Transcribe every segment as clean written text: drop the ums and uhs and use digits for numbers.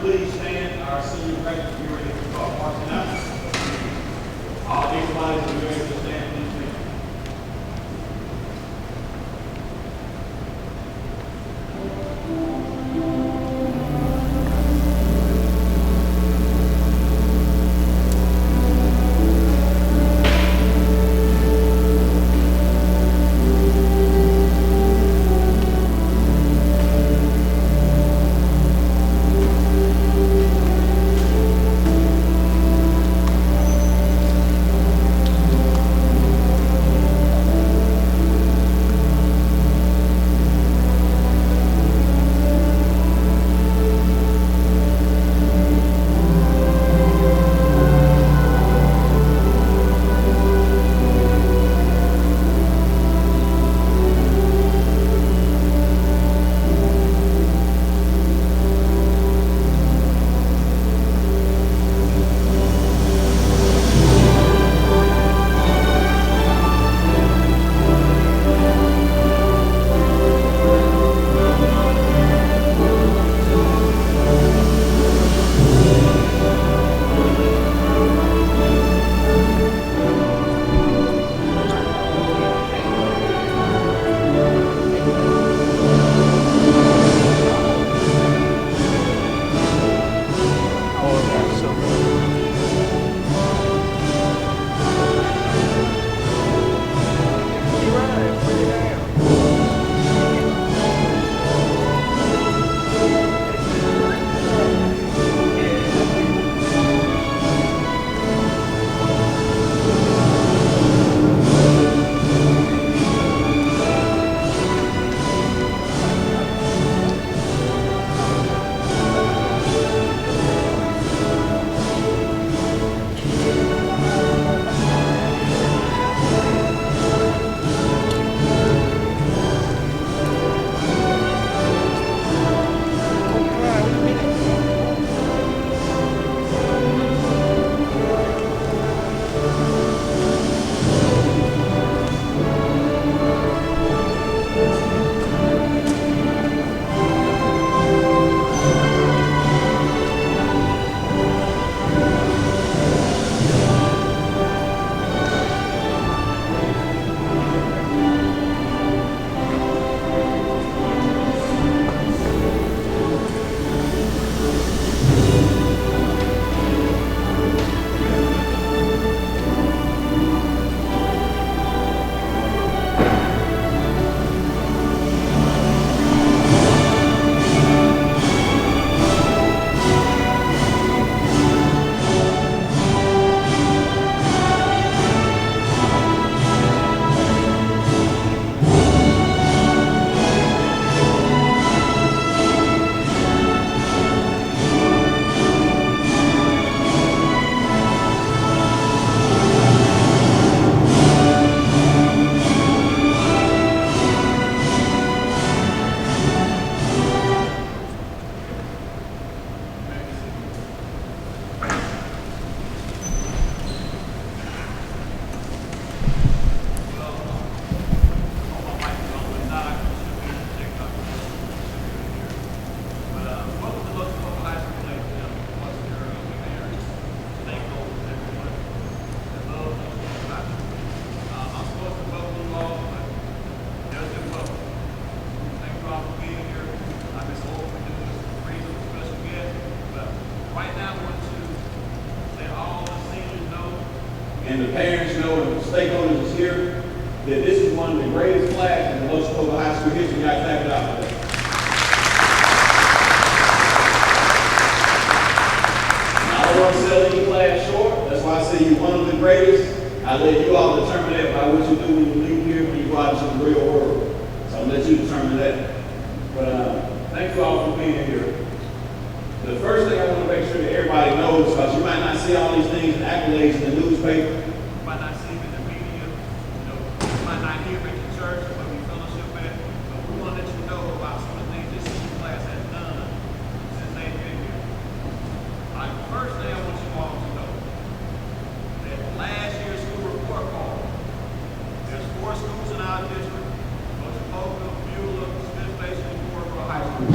please stand. Our senior graduates are ready to start marching out. All everybody is ready to stand. Please stand. And the parents know, and the stakeholders is here, that this is one of the greatest flags in the Los Cobos High School history. You guys clap it out for that. Now, I don't want to sell any flags short. That's why I say you're one of the greatest. I let you all determine that by what you do when you leave here, when you go out into the real world. So I'll let you determine that. But thank you all for being here. The first thing I want to make sure that everybody knows, because you might not see all these things and accolades in the newspaper, you might not see them in the media, you might not hear it in church when we fellowship at, but we want to let you know about some of the things this senior class has done since they've been here. All right, first thing I want you all to know that last year's school report card, there's 4 schools in our district: Montgomery, Beulah, Smith Station, and Montgomery High School.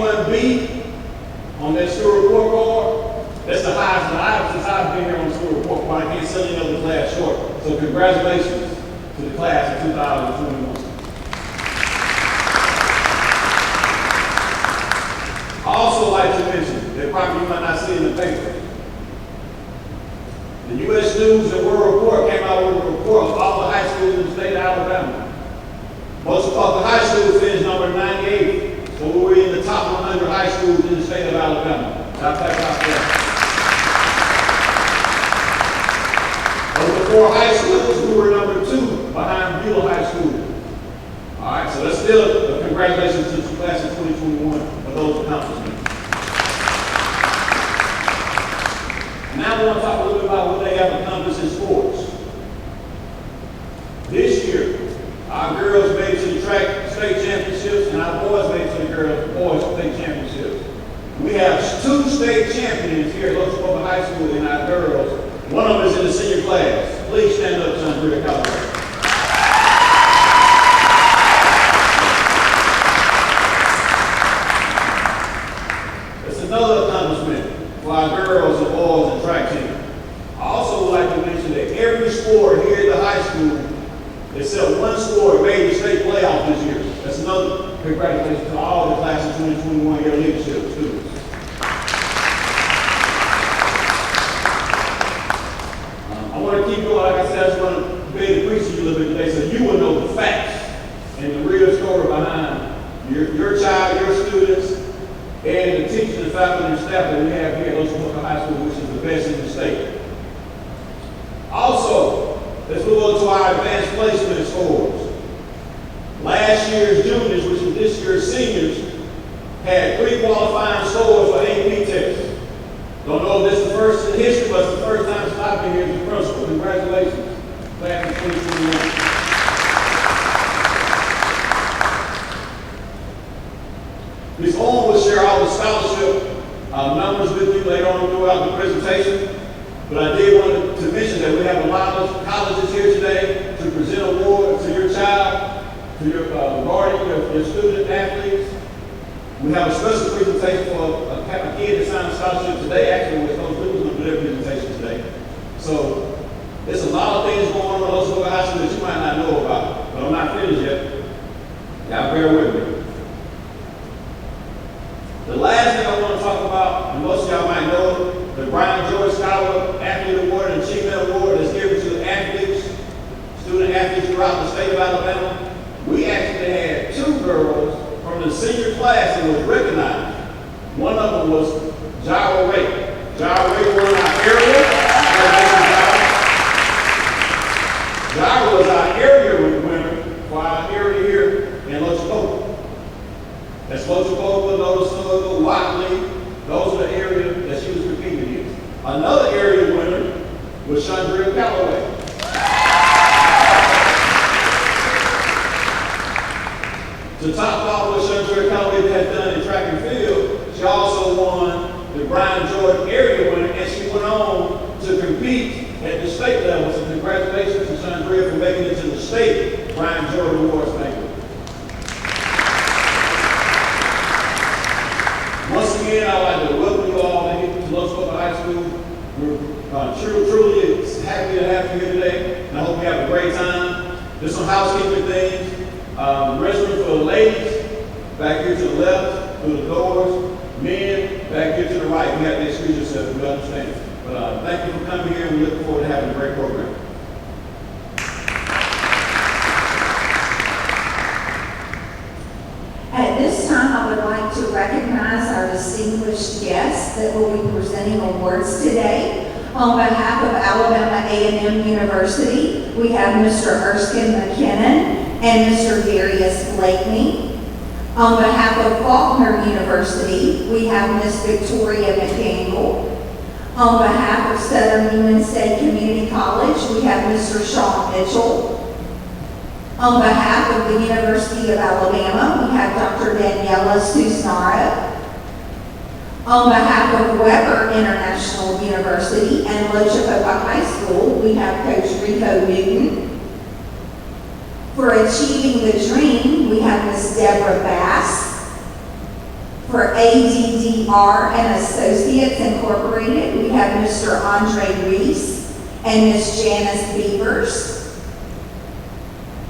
21B on that Stuart report card. That's the highest since I've been here on the Stuart report card. I can't sell any other class short. So congratulations to the class of 2021. I also like to mention that probably you might not see in the paper. The U.S. News and World Report came out with a report of all the high schools in the state of Alabama. Most of the high schools finished number 98, so we were in the top 100 high schools in the state of Alabama. Of the 4 high schools, we were number 2 behind Beulah High School. All right, so that's still a congratulations to the class of 2021 for those accomplishments. Now I want to talk a little bit about what they have accomplished in sports. This year, our girls made it to the track state championships, and our boys made it to the boys state championships. We have 2 state champions here at Local High School in our girls. One of them is in the senior class. Please stand up, Callaway. It's another accomplishment for our girls and boys and track team. I also would like to mention that every sport here at the high school, except one sport, made the state playoff this year. That's another congratulations to all the class of 2021 year leadership students. I want to keep going, like I said, I just want to beg to preach to you a little bit today so you will know the facts and the real story behind your child, your students, and the teachers and faculty and staff that we have here at Local High School, which is the best in the state. Also, let's move on to our advanced placement scores. Last year's juniors, which is this year's seniors, had 3 qualifying scores for AP tests. Don't know if this is the first in history, but it's the first time since I've been here as a principal. Congratulations, class of 2021. Ms. Owen will share all the scholarship numbers with you later on throughout the presentation. But I did want to mention that we have a lot of colleges here today to present awards to your child, to your guardian, your student athletes. We have a special presentation for a kid that signed a scholarship today. Actually, we're going to do their presentation today. So there's a lot of things going on in Local High School that you might not know about, but I'm not finished yet. Y'all bear with me. The last thing I want to talk about, and most of y'all might know, the Brian George Scholar Athlete Award and Achievement Award is given to athletes, student athletes throughout the state of Alabama. We actually had 2 girls from the senior class that was recognized. One of them was Jara Ray. Jara Ray won our area. Jara was our area winner for our area here in Lochapoka. That's Lochapoka, Noticeable, Watley. Those are the areas that she was competing in. Another area winner was Callaway. To top off what Callaway has done in track and field, she also won the Brian Jordan area winner, and she went on to compete at the state level. So congratulations to Chandria for making it to the state Brian Jordan Awards banquet. Once again, I'd like to welcome you all to Local High School. We're truly happy to have you here today, and I hope you have a great time. There's some housekeeping things. Restroom for the ladies, back here to the left, through the doors. Men, back here to the right. You have to excuse yourself, we understand. But thank you for coming here, and we look forward to having a great program. At this time, I would like to recognize our distinguished guests that will be presenting awards today. On behalf of Alabama A&M University, we have Mr. Erskine McKinnon and Mr. Darius Blakeney. On behalf of Faulkner University, we have Ms. Victoria McDaniel. On behalf of Southern Union State Community College, we have Mr. Sean Mitchell. On behalf of the University of Alabama, we have Dr. Daniela Susnara. On behalf of Weber International University and Lochapoka High School, we have Coach Rico Newton. For Achieving the Dream, we have Ms. Deborah Bass. For ADDR and Associates Incorporated, we have Mr. Andre Reese and Ms. Janice Beavers.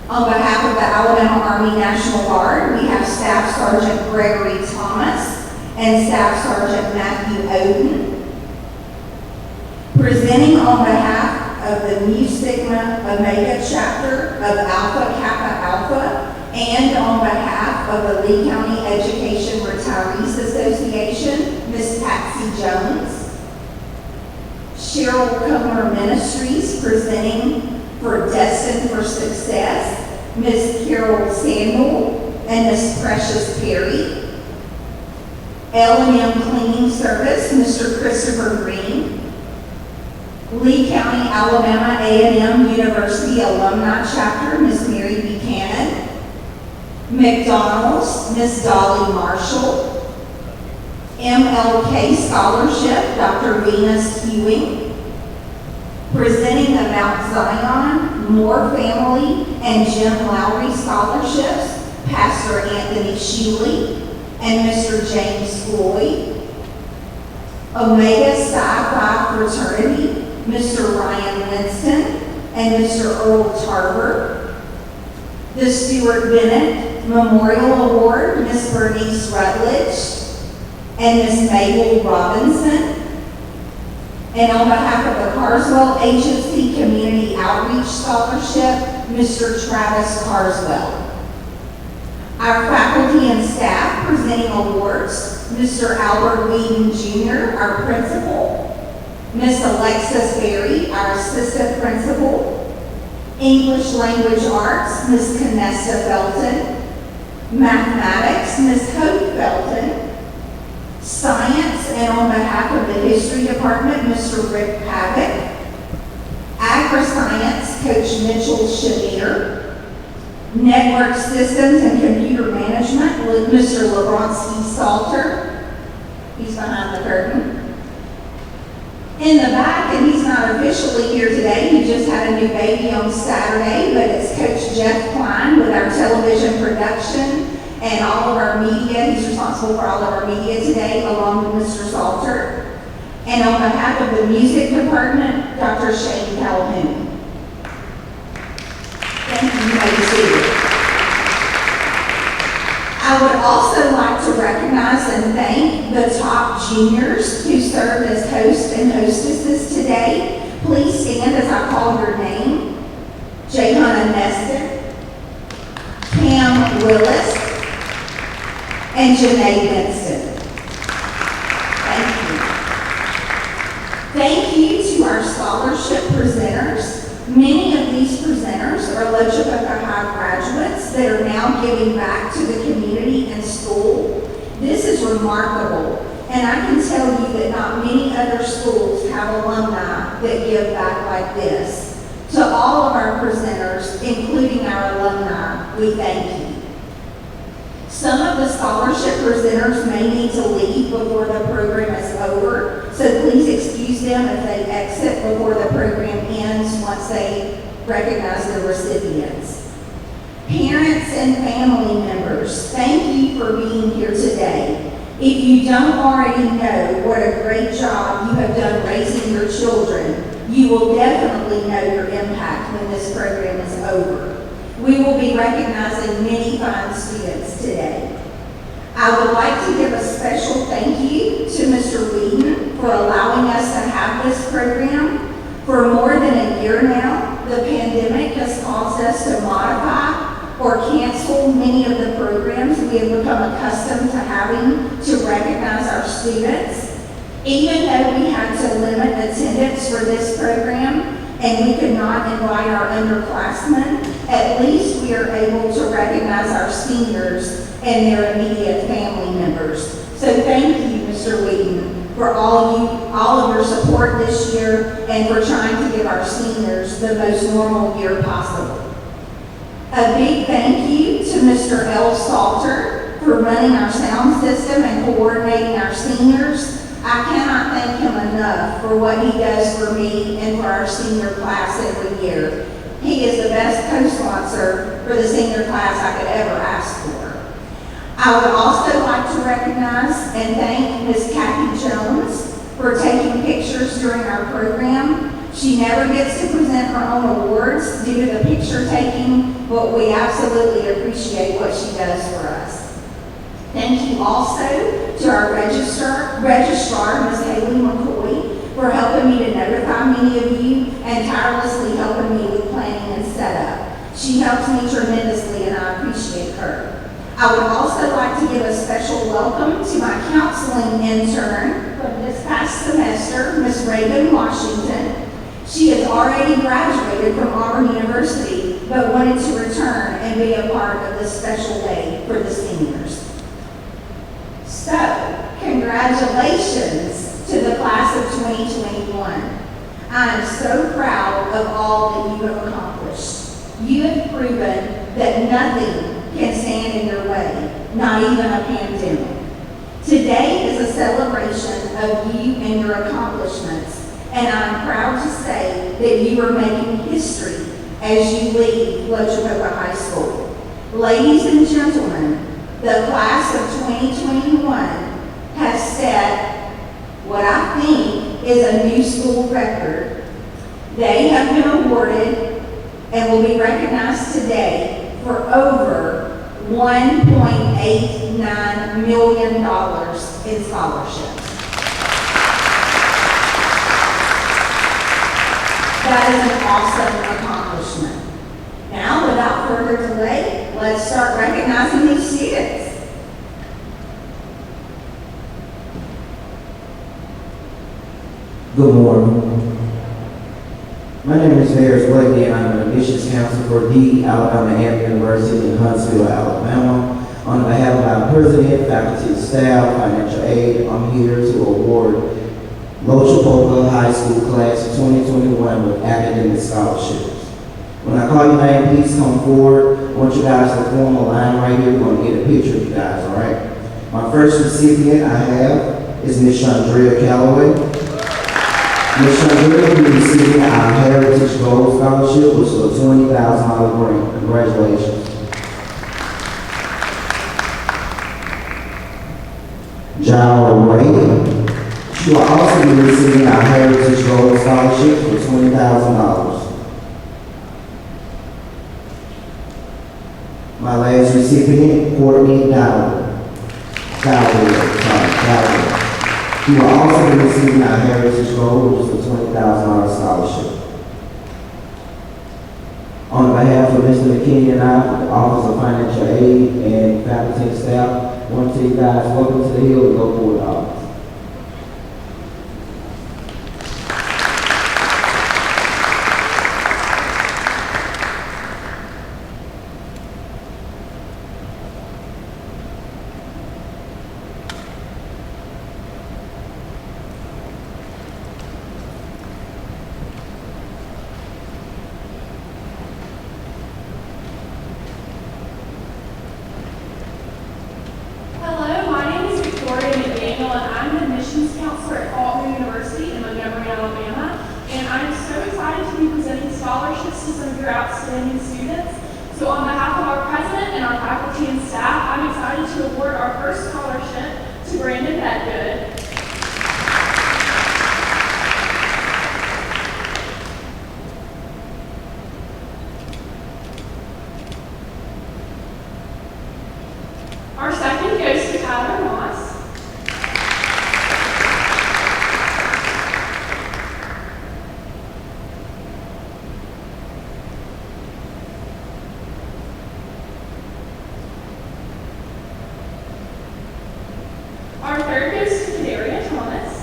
On behalf of the Alabama Army National Guard, we have Staff Sergeant Gregory Thomas and Staff Sergeant Matthew Oden. Presenting on behalf of the Mu Sigma Omega chapter of Alpha Kappa Alpha, and on behalf of the Lee County Education Retirees Association, Ms. Patsy Jones. Cheryl Comer Ministries presenting for Destined for Success, Ms. Carol Sandel and Ms. Precious Perry. L&M Cleaning Service, Mr. Christopher Green. Lee County, Alabama A&M University Alumni Chapter, Ms. Mary Buchanan. McDonald's, Ms. Dolly Marshall. MLK Scholarship, Dr. Venus Hewing. Presenting the Mount Zion, Moore Family, and Jim Lowry Scholarships, Pastor Anthony Shealy and Mr. James Floyd. Omega Psi Phi Fraternity, Mr. Ryan Winston and Mr. Earl Tarver. The Stuart Bennett Memorial Award, Ms. Bernice Rutledge and Ms. Mabel Robinson. And on behalf of the Carswell Agency Community Outreach Scholarship, Mr. Travis Carswell. Our faculty and staff presenting awards, Mr. Albert Whedon Jr., our principal, Ms. Alexis Berry, our assistant principal, English Language Arts, Ms. Canessa Felton, Mathematics, Ms. Hope Felton, Science, and on behalf of the History Department, Mr. Rick Pavick, Agri-Science, Coach Mitchell Shamir, Network Systems and Computer Management with Mr. Lebronsky Salter. He's behind the curtain. In the back, and he's not officially here today, he just had a new baby on Saturday, but it's Coach Jeff Klein with our television production and all of our media. He's responsible for all of our media today, along with Mr. Salter. And on behalf of the music department, Dr. Shane Calhoun. Thank you. You may be seated. I would also like to recognize and thank the top juniors who served as hosts and hostesses today. Please stand as I call your name. Jayhana Neston, Cam Willis, and Janae Benson. Thank you. Thank you to our scholarship presenters. Many of these presenters are Lochapoka High graduates that are now giving back to the community and school. This is remarkable, and I can tell you that not many other schools have alumni that give back like this. To all of our presenters, including our alumni, we thank you. Some of the scholarship presenters may need to leave before the program is over, so please excuse them if they exit before the program ends once they recognize the recipients. Parents and family members, thank you for being here today. If you don't already know what a great job you have done raising your children, you will definitely know your impact when this program is over. We will be recognizing many fine students today. I would like to give a special thank you to Mr. Whedon for allowing us to have this program. For more than a year now, the pandemic has caused us to modify or cancel many of the programs we have become accustomed to having to recognize our students. Even though we had to limit attendance for this program, and we could not invite our underclassmen, at least we are able to recognize our seniors and their immediate family members. So thank you, Mr. Whedon, for all of your support this year and for trying to give our seniors the most normal year possible. A big thank you to Mr. L. Salter for running our sound system and coordinating our seniors. I cannot thank him enough for what he does for me and for our senior class every year. He is the best co-sponsor for the senior class I could ever ask for. I would also like to recognize and thank Ms. Kathy Jones for taking pictures during our program. She never gets to present her own awards due to the picture taking, but we absolutely appreciate what she does for us. Thank you also to our registrar, Ms. Haley McCoy, for helping me to notify many of you and tirelessly helping me with planning and setup. She helps me tremendously and I appreciate her. I would also like to give a special welcome to my counseling intern from this past semester, Ms. Reagan Washington. She has already graduated from Auburn University, but wanted to return and be a part of this special day for the seniors. So, congratulations to the class of 2021. I am so proud of all that you have accomplished. You have proven that nothing can stand in your way, not even a pandemic. Today is a celebration of you and your accomplishments, and I'm proud to say that you are making history as you leave La Jehovah High School. Ladies and gentlemen, the class of 2021 has set what I think is a new school record. They have been awarded and will be recognized today for over $1.89 million in scholarships. That is an awesome accomplishment. Now, without further delay, let's start recognizing these students. Good morning. My name is Ferris Blakey and I'm an admissions counselor for the Alabama University in Huntsville, Alabama. On behalf of our president, faculty, staff, financial aid, I'm here to award Lochapoka High School class of 2021 with academic scholarships. When I call your name, please come forward. I want you guys to form a line right here. We're going to get a picture of you guys, all right? My first recipient I have is Ms. Chandrea Callaway. Ms. Chandrea will be receiving our Heritage Gold Scholarship, which is a $20,000 grant. Congratulations. Jara Ray. She will also be receiving our Heritage Gold Scholarship for $20,000. My last recipient, Courtney Dowd. She will also be receiving our Heritage Gold, which is a $20,000 scholarship. On behalf of Mr. McKinney and I, the Office of Financial Aid and faculty and staff, I want to tell you guys, welcome to the Hill and go forward office. Counselor at Callaway University in Montgomery, Alabama, and I'm so excited to be presenting scholarships to some of your outstanding students. So on behalf of our president and our faculty and staff, I'm excited to award our first scholarship to Brandon Bedgood. Our second goes to Tyler Moss. Our third goes to Kadaria Thomas.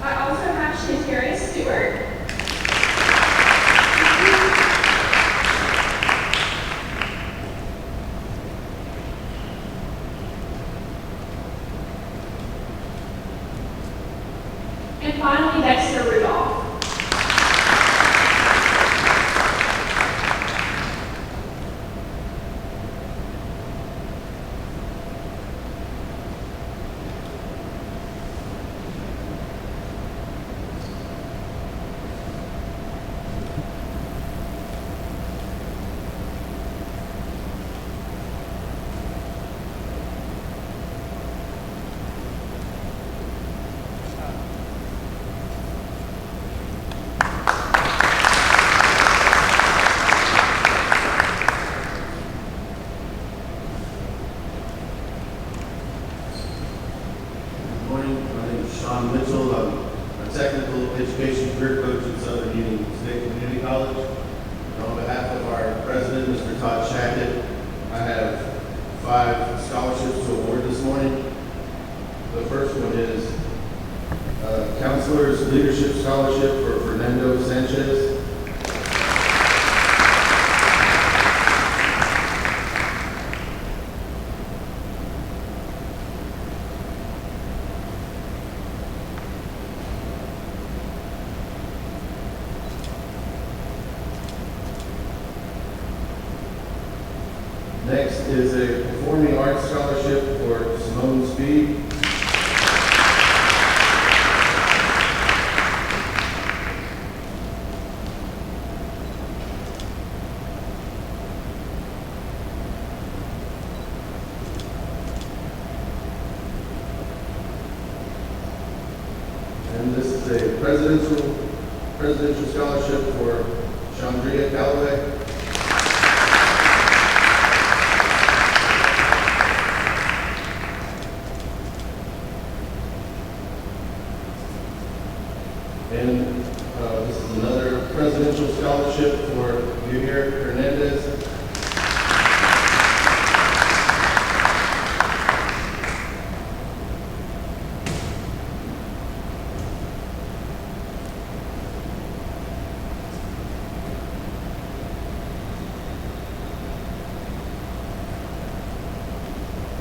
I also have Shantaria Stuart. And finally, Dexter Rudolph. morning. My name is Sean Mitchell. I'm a technical education career coach at Southern Union State Community College. And on behalf of our president, Mr. Todd Shackett, I have 5 scholarships to award this morning. The first one is Counselor's Leadership Scholarship for Fernando Sanchez. Next is a Performing Arts Scholarship for Simone Speed. And this is a presidential scholarship for Chandria Callaway. And this is another presidential scholarship for Yuhir Hernandez.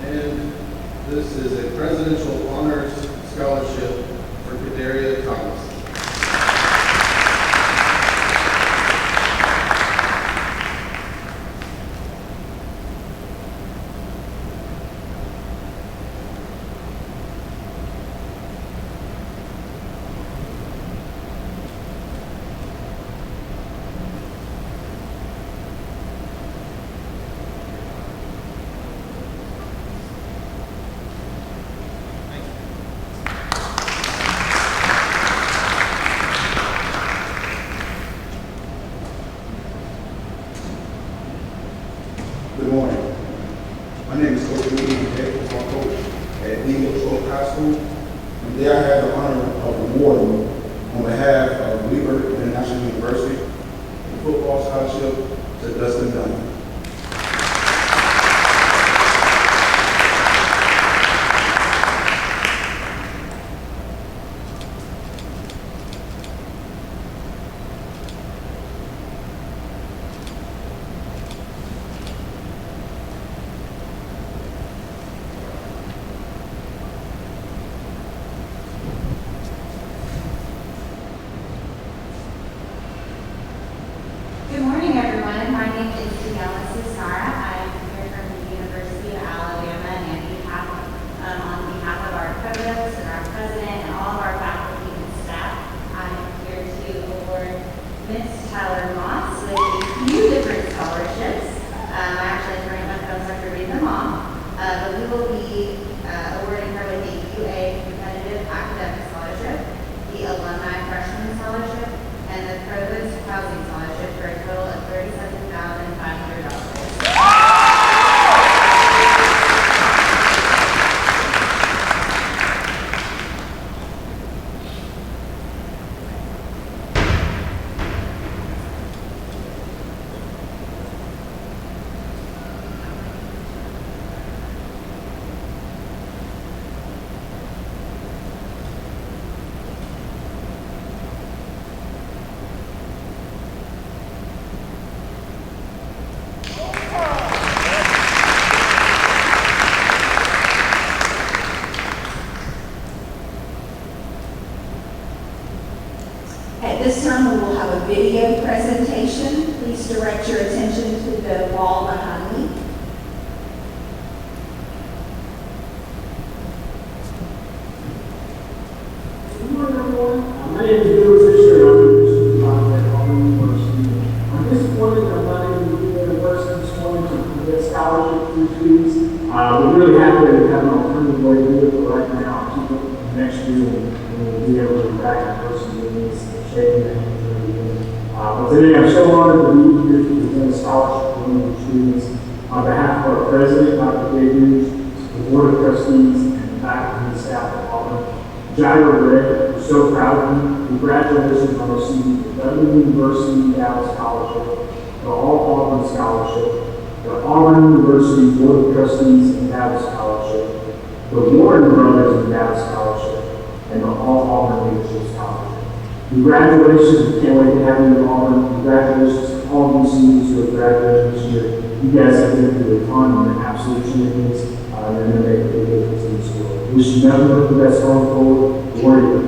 And this is a presidential honors scholarship for Kadaria Thomas. Good morning. My name is Coach Lee, head football coach at Eagle High School. And today I have the honor of awarding on behalf of Weber International University the football scholarship to Dustin Dunn. Good morning, everyone. My name is Sara. I am here from the University of Alabama, and on behalf of our provost and our president and all of our faculty and staff, I am here to award Miss Tyler Moss with a few different scholarships. I actually turned my phone so I could read them off. But we will be awarding her with a UA Competitive Academic Scholarship, the Alumni Freshman Scholarship, and the Provost Housing Scholarship for a total of $37,500. At this time, we will have a video presentation. Please direct your attention to the wall behind me. Good morning, everyone. My name is Stuart. I'm a student at Callaway University. I'm disappointed that I'm not able to be at university this morning to get scholarship through fees. We're really happy to have an alternative way to do it, but right now, keep it next year, and we'll be able to be back in person doing this, shaking the hands and everything. But today, I'm so honored to be here to present a scholarship for one of the students. On behalf of our president, Dr. Cruz, the board of trustees, and faculty and staff at Auburn Jaira Ray, we're so proud of you. Congratulations on receiving the Dudley University Endowed Scholarship, the All Auburn Scholarship, the Auburn University Board of Trustees Endowed Scholarship, the Warren Brothers Endowed Scholarship, and the All Auburn Leadership Scholarship. Congratulations, we can't wait to have you in Auburn. Congratulations to all you seniors who are graduating this year. You guys have been through a ton, you're absolute champions. You're going to make a big difference in the school. Wish you nothing but the best going forward. Warrior.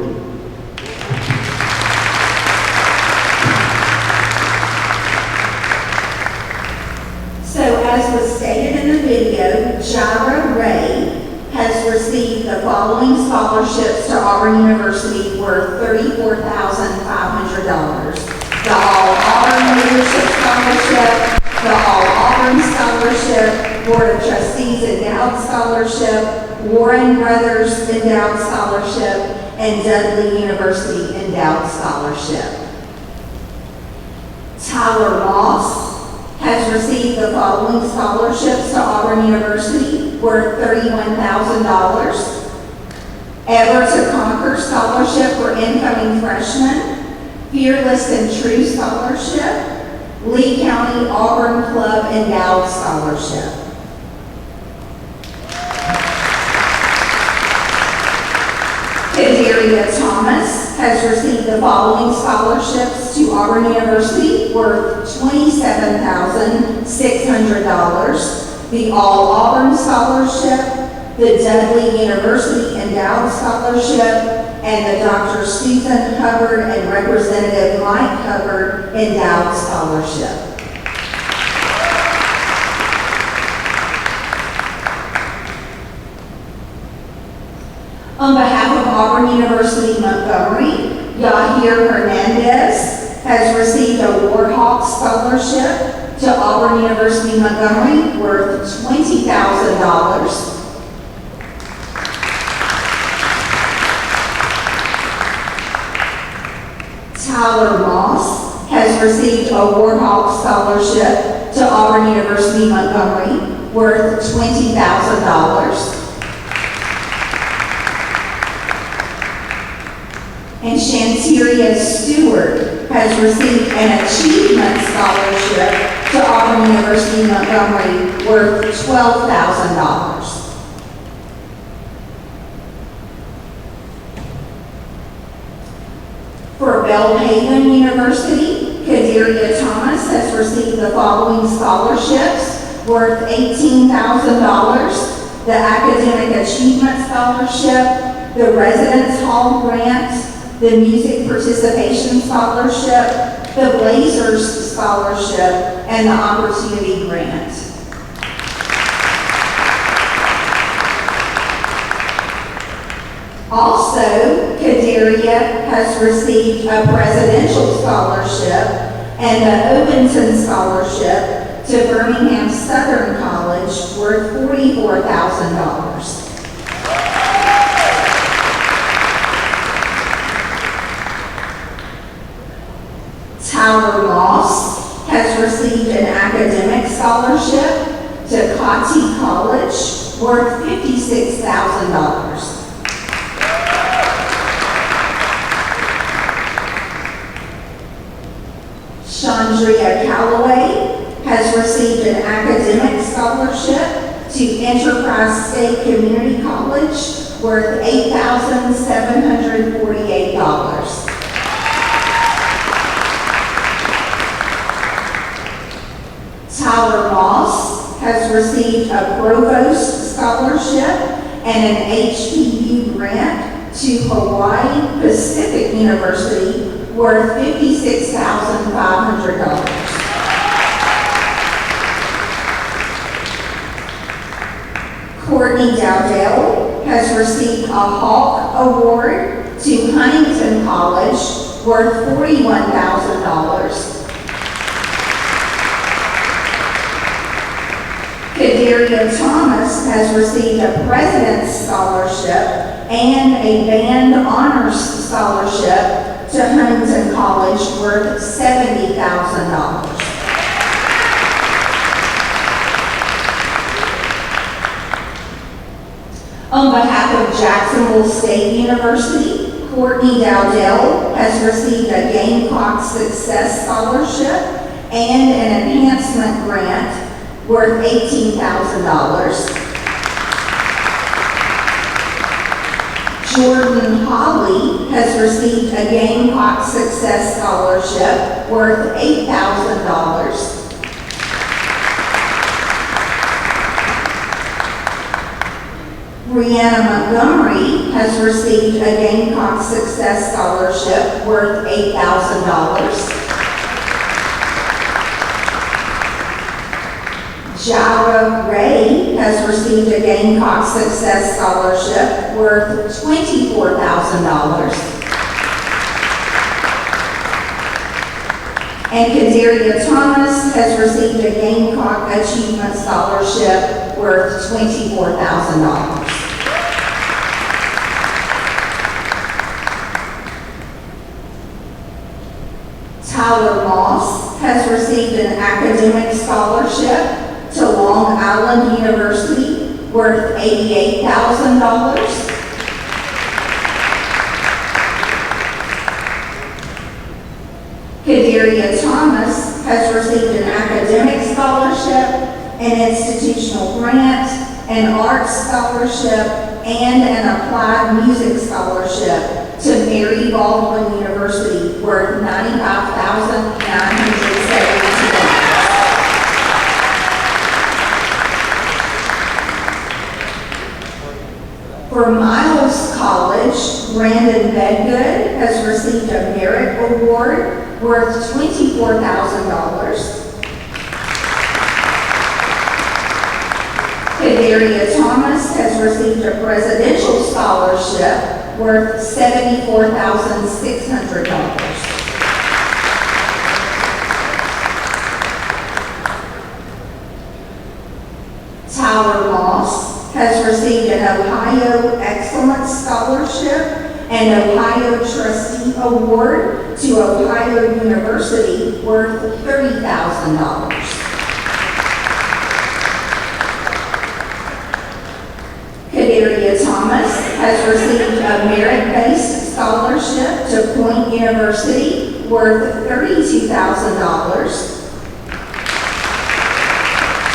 So as was stated in the video, Jaira Ray has received the following scholarships to Auburn University worth $34,500. The All Auburn Leadership Scholarship, the All Auburn Scholarship, Board of Trustees Endowed Scholarship, Warren Brothers Endowed Scholarship, and Dudley University Endowed Scholarship. Tyler Moss has received the following scholarships to Auburn University worth $31,000. Ever to Conquer Scholarship for incoming freshmen, Fearless and True Scholarship, Lee County Auburn Club Endowed Scholarship. Kadaria Thomas has received the following scholarships to Auburn University worth $27,600. The All Auburn Scholarship, the Dudley University Endowed Scholarship, and the Dr. Susan Hubbard and Representative Mike Hubbard Endowed Scholarship. On behalf of Auburn University Montgomery, Yahir Hernandez has received a Warhawk Scholarship to Auburn University Montgomery worth $20,000. Tyler Moss has received a Warhawk Scholarship to Auburn University Montgomery worth $20,000. And Shanteria Stuart has received an Achievement Scholarship to Auburn University Montgomery worth $12,000. For Belhaven University, Kadaria Thomas has received the following scholarships worth $18,000, the Academic Achievement Scholarship, the Residence Hall Grant, the Music Participation Scholarship, the Blazers Scholarship, and the Opportunity Grant. Also, Kadaria has received a Presidential Scholarship and the Obenton Scholarship to Birmingham Southern College worth $44,000. Tyler Moss has received an academic scholarship to Cottee College worth $56,000. Chandria Callaway has received an academic scholarship to Enterprise State Community College worth $8,748. Tyler Moss has received a Provost Scholarship and an HPU grant to Hawaii Pacific University worth $56,500. Courtney Dowdell has received a Hawk Award to Huntington College worth $41,000. Kadaria Thomas has received a President's Scholarship and a Band Honors Scholarship to Huntington College worth $70,000. On behalf of Jacksonville State University, Courtney Dowdell has received a Gamecock Success Scholarship and an enhancement grant worth $18,000. Jordan Holly has received a Gamecock Success Scholarship worth $8,000. Brianna Montgomery has received a Gamecock Success Scholarship worth $8,000. Jara Ray has received a Gamecock Success Scholarship worth $24,000. And Kadaria Thomas has received a Gamecock Achievement Scholarship worth $24,000. Tyler Moss has received an academic scholarship to Long Island University worth $88,000. Kadaria Thomas has received an academic scholarship, an institutional grant, an arts scholarship, and an applied music scholarship to Mary Baldwin University worth $95,972. For Miles College, Brandon Bedgood has received a Merit Award worth $24,000. Kadaria Thomas has received a Presidential Scholarship worth $74,600. Tyler Moss has received an Ohio Excellence Scholarship and Ohio Trustee Award to Ohio University worth $30,000. Kadaria Thomas has received a merit-based scholarship to Point University worth $32,000.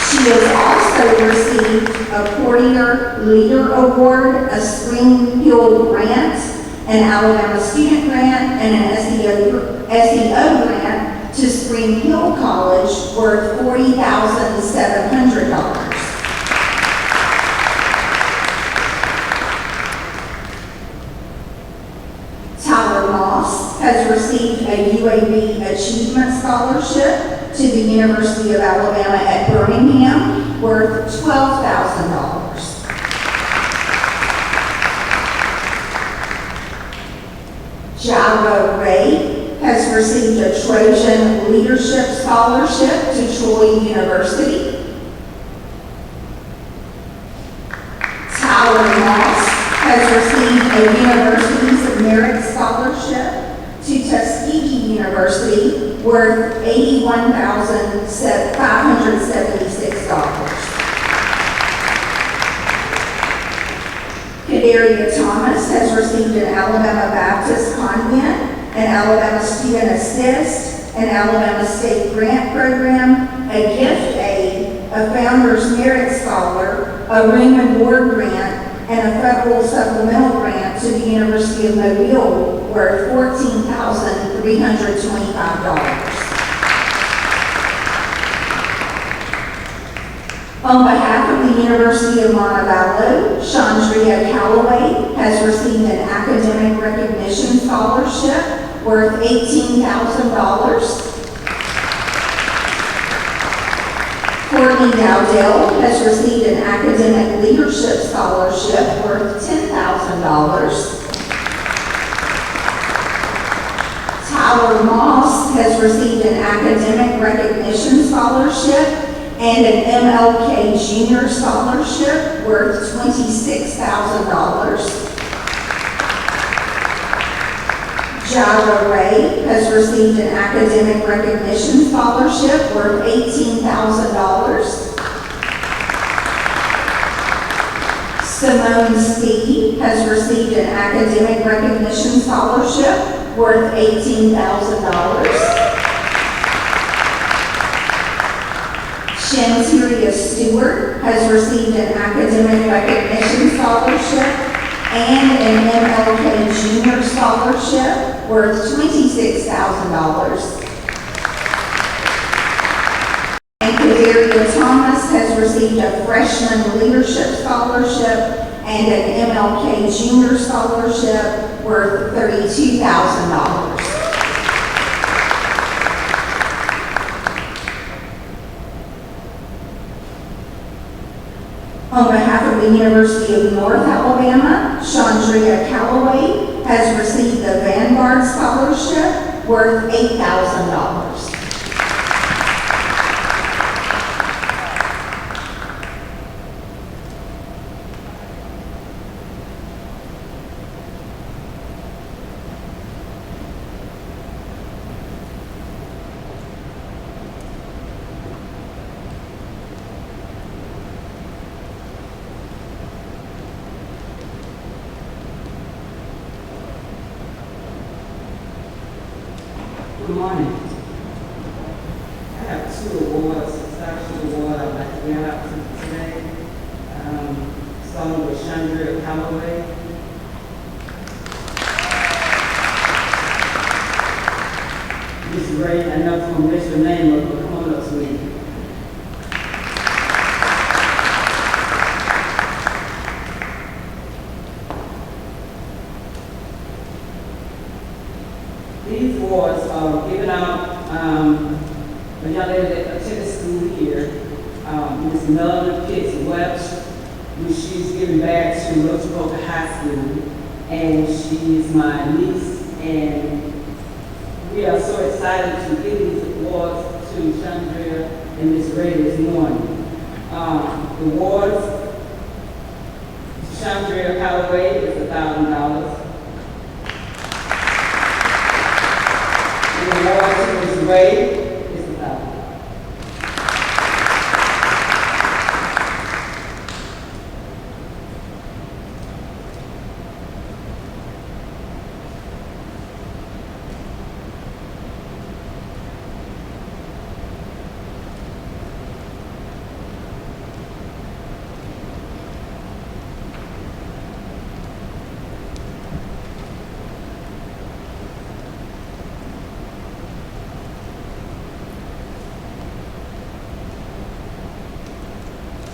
She has also received a Portier Leader Award, a Springfield Grant, an Alabama Student Grant, and an SEO Grant to Spring Hill College worth $40,700. Tyler Moss has received a UAB Achievement Scholarship to the University of Alabama at Birmingham worth $12,000. Jara Ray has received a Trojan Leadership Scholarship to Troy University. Tyler Moss has received a University's Merit Scholarship to Tuskegee University worth $81,576. Kadaria Thomas has received an Alabama Baptist Convent, an Alabama Student Assist, an Alabama State Grant Program, a gift aid, a Founders Merit Scholar, a Room and Board Grant, and a federal supplemental grant to the University of Mobile worth $14,325. On behalf of the University of Montevallo, Chandria Callaway has received an academic recognition scholarship worth $18,000. Courtney Dowdell has received an academic leadership scholarship worth $10,000. Tyler Moss has received an academic recognition scholarship and an MLK Junior Scholarship worth $26,000. Jara Ray has received an academic recognition scholarship worth $18,000. Simone C. has received an academic recognition scholarship worth $18,000. Shanteria Stuart has received an academic recognition scholarship and an MLK Junior scholarship worth $26,000. And Kadaria Thomas has received a freshman leadership scholarship and an MLK Junior scholarship worth $32,000. On behalf of the University of North Alabama, Chandria Callaway has received the Vanguard Scholarship worth $8,000. Good morning. I have two awards, scholarship award I'd like to give out to today. Starting with Chandria Callaway. Miss Ray, I know I'm gonna miss your name, but come on up to me. These awards are given out, a young lady that attended school here, Ms. Melanie Pitts Welch, which she's giving back to Little High School, and she is my niece, and we are so excited to give these awards to Chandria and Ms. Ray this morning. The awards to Chandria Callaway is $1,000. The award to Ms. Ray is $1,000.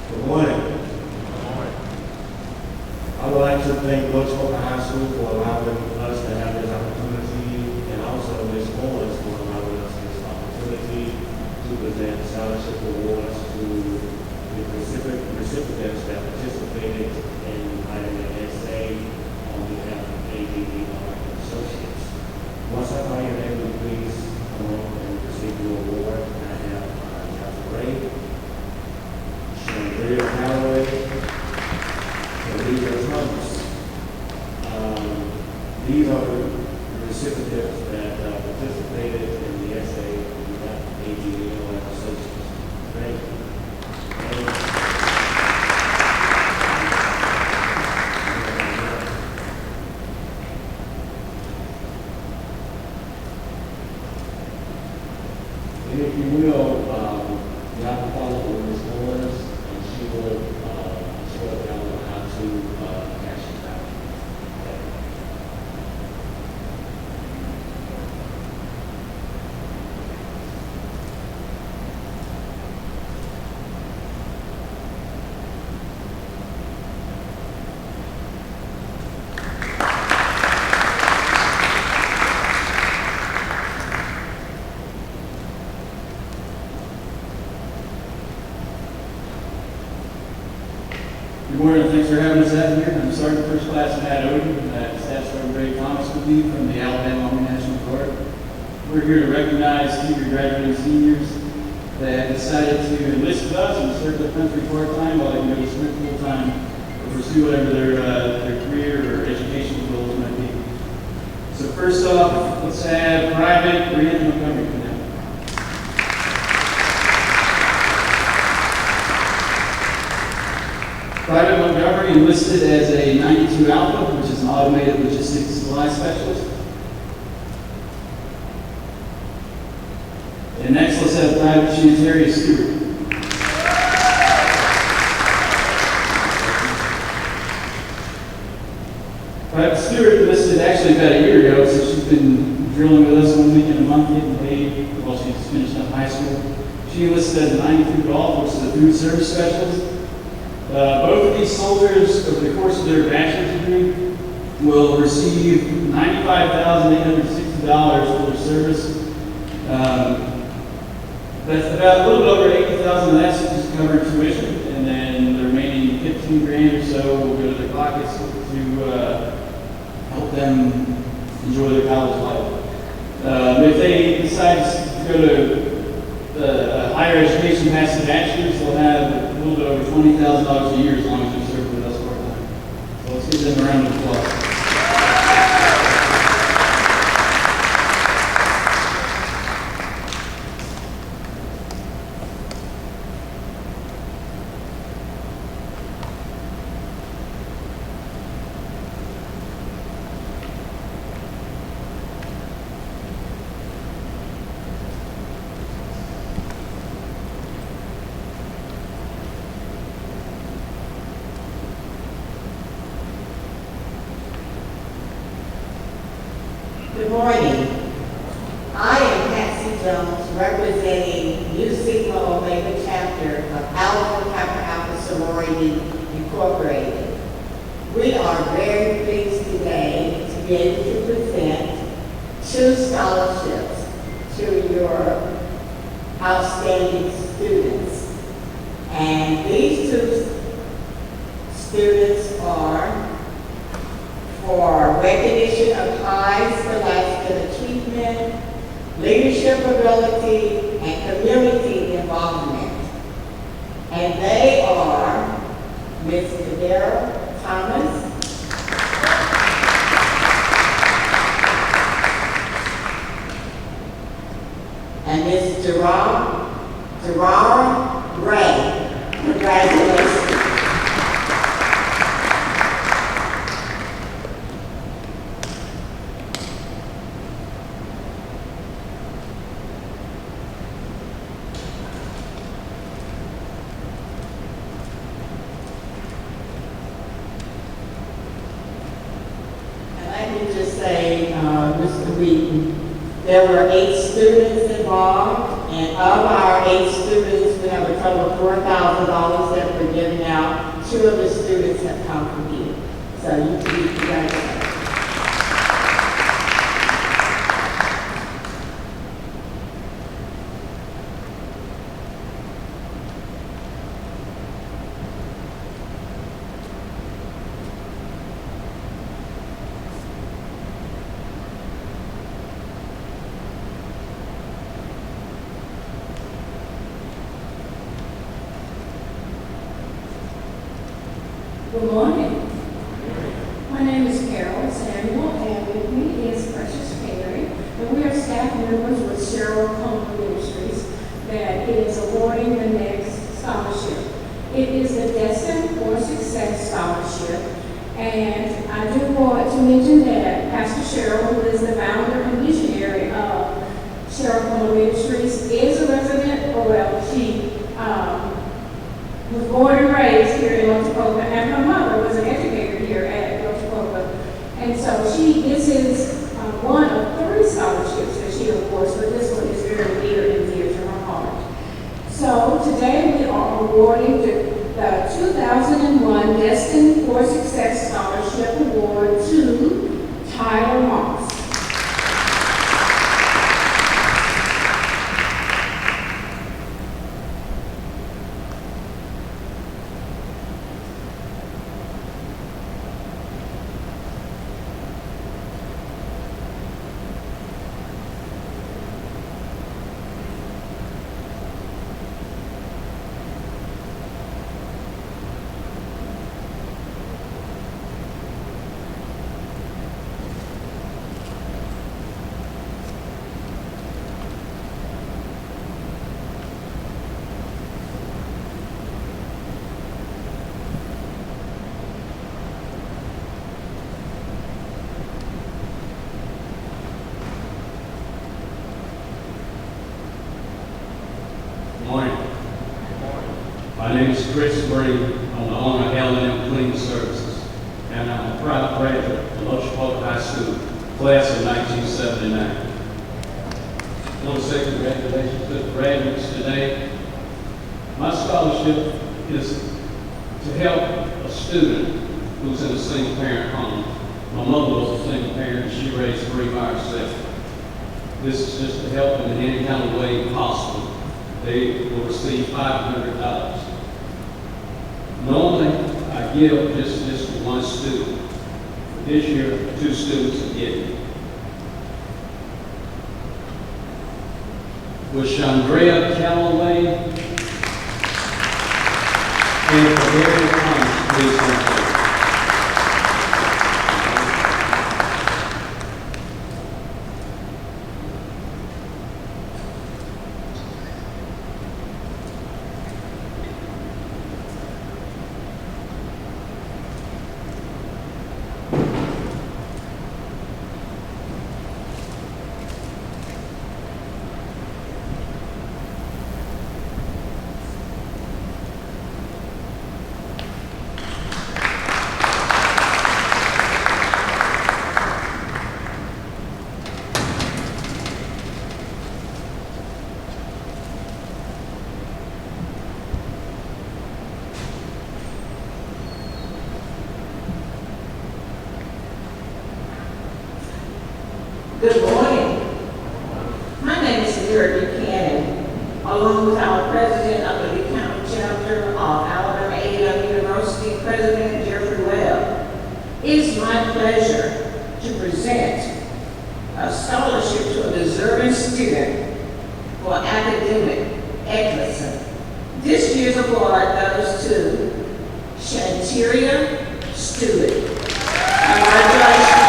Good morning. I would like to thank Little High School for allowing us to have this opportunity, and also Ms. Owens for allowing us this opportunity to present scholarship awards to the recipients that participated in writing an essay on behalf of ADD Associates. Once I call your name, will you please come up and receive your award? I have Dr. Ray, Chandria Callaway, and Thomas. These are the recipients that participated in the essay on behalf of ADD Associates. Thank you. And if you will, you have to follow up with Ms. Owens, and she will show you how to cash it out. Good morning, thanks for having us out here. I'm Sergeant First Class Matt Odom, Staff Sergeant Ray Thomas with me from the Alabama Army National Guard. We're here to recognize future graduating seniors that have decided to enlist with us and serve the country part-time while they can go to school full-time or pursue whatever their career or educational goals might be. So first off, let's have Private Brian Montgomery come down. Private Montgomery enlisted as a 92 Alpha, which is an automated logistics supply specialist. And next, let's have Private Unitarian Stuart. Private Stuart enlisted actually about a year ago, so she's been drilling with us 1 week in a month, getting paid while she's finished up high school. She enlisted as a 92 Golf, which is a food service specialist. Both of these soldiers, over the course of their bachelor's degree, will receive $95,860 for their service. That's about a little bit over $80,000 of that's just covered tuition, and then the remaining $15,000 or so will go to their pockets to help them enjoy their college life. If they decide to go to higher education past the bachelor's, they'll have a little bit over $20,000 a year as long as they're serving with us part-time. So let's give them a round of applause. Good morning. I am Patsy Jones, representing Nu Sigma Omega Chapter of Alpha Kappa Alpha Sorority Incorporated. We are very pleased today to be able to present 2 scholarships to your outstanding students. And these 2 students are for recognition of high scholastic achievement, leadership ability, and community involvement. And they are Ms. Cadera Thomas, and Ms. Gerard Ray. Congratulations. Mr. Wheaton, there were 8 students involved, and of our 8 students, we have a total of $4,000 that we're giving out. 2 of the students have come from here. So you can be congratulated. Good morning. My name is Carol Samuel, and with me is Precious Perry, and we are staff members with Cheryl Coleman Ministries that is awarding the next scholarship. It is the Destined for Success Scholarship, and I do want to mention that Pastor Cheryl, who is the founder and visionary of Cheryl Coleman Ministries, is a resident, she was born and raised here in North Dakota, and her mother was an educator here at North Dakota. And so this is one of 3 scholarships that she awards, but this one is very near and dear to her heart. So today we are awarding the 2001 Destined for Success Scholarship Award to Tyler Moss. Morning. My name is Chris Green. I'm the owner of L&M Cleaning Services, and I'm a proud graduate of Lochapoka High School, class of 1979. I want to say congratulations to the graduates today. My scholarship is to help a student who's in a single-parent home. My mother was a single parent, and she raised 3 by herself. This is just to help them in any kind of way possible. They will receive $500. Normally, I give just to one student. This year, 2 students are getting it. With Chandrea Callaway and for Gary Thomas, please come forward. Good morning. My name is Stuart, along with our president of the Untitled Chapter of Alabama A&M University, President Jeffrey Webb. It is my pleasure to present a scholarship to a deserving student for academic excellence. This year's award goes to Shanteria Stuart. Congratulations.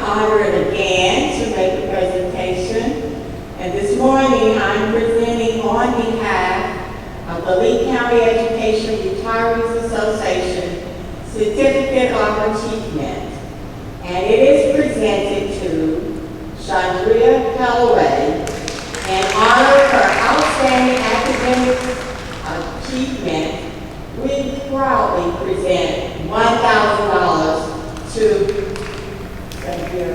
Honored again to make the presentation, and this morning I'm presenting on behalf of the Lee County Education Retirees Association Certificate of Achievement, and it is presented to Chandrea Callaway in honor of her outstanding academic achievement. We proudly present $1,000 to Thank you.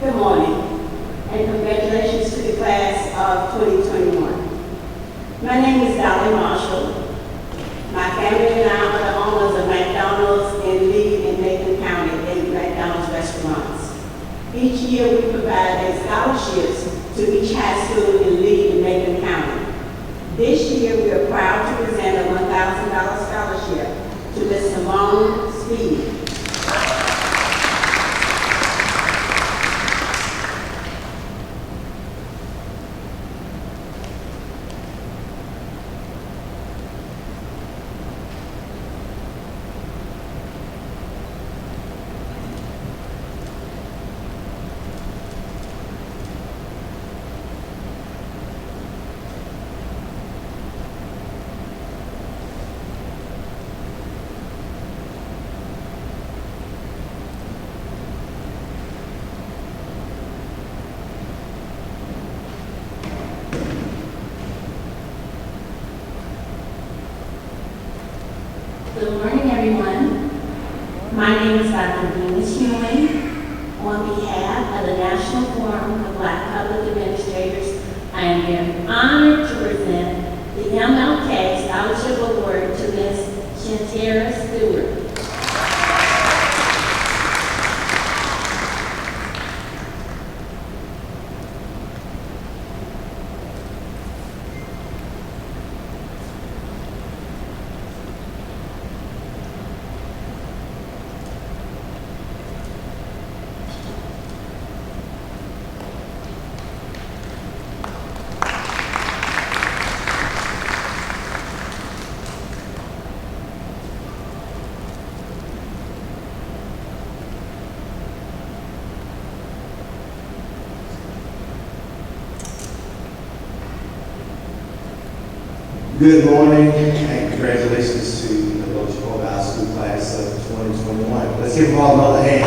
Good morning, and congratulations to the class of 2021. My name is Dolly Marshall. My family and I are the owners of McDonald's in Lee and Macon County, 8 McDonald's restaurants. Each year we provide scholarships to each high school in Lee and Macon County. This year we are proud to present a $1,000 scholarship to Ms. Simone Speed. Good morning, everyone. My name is Dr. Venus Hewley. On behalf of the National Forum of Black Public Administrators, I am very honored to present the MLK Scholarship Award to Ms. Shantara Stuart. Good morning and congratulations to the Loach High School class of 2021. Let's give them all another hand.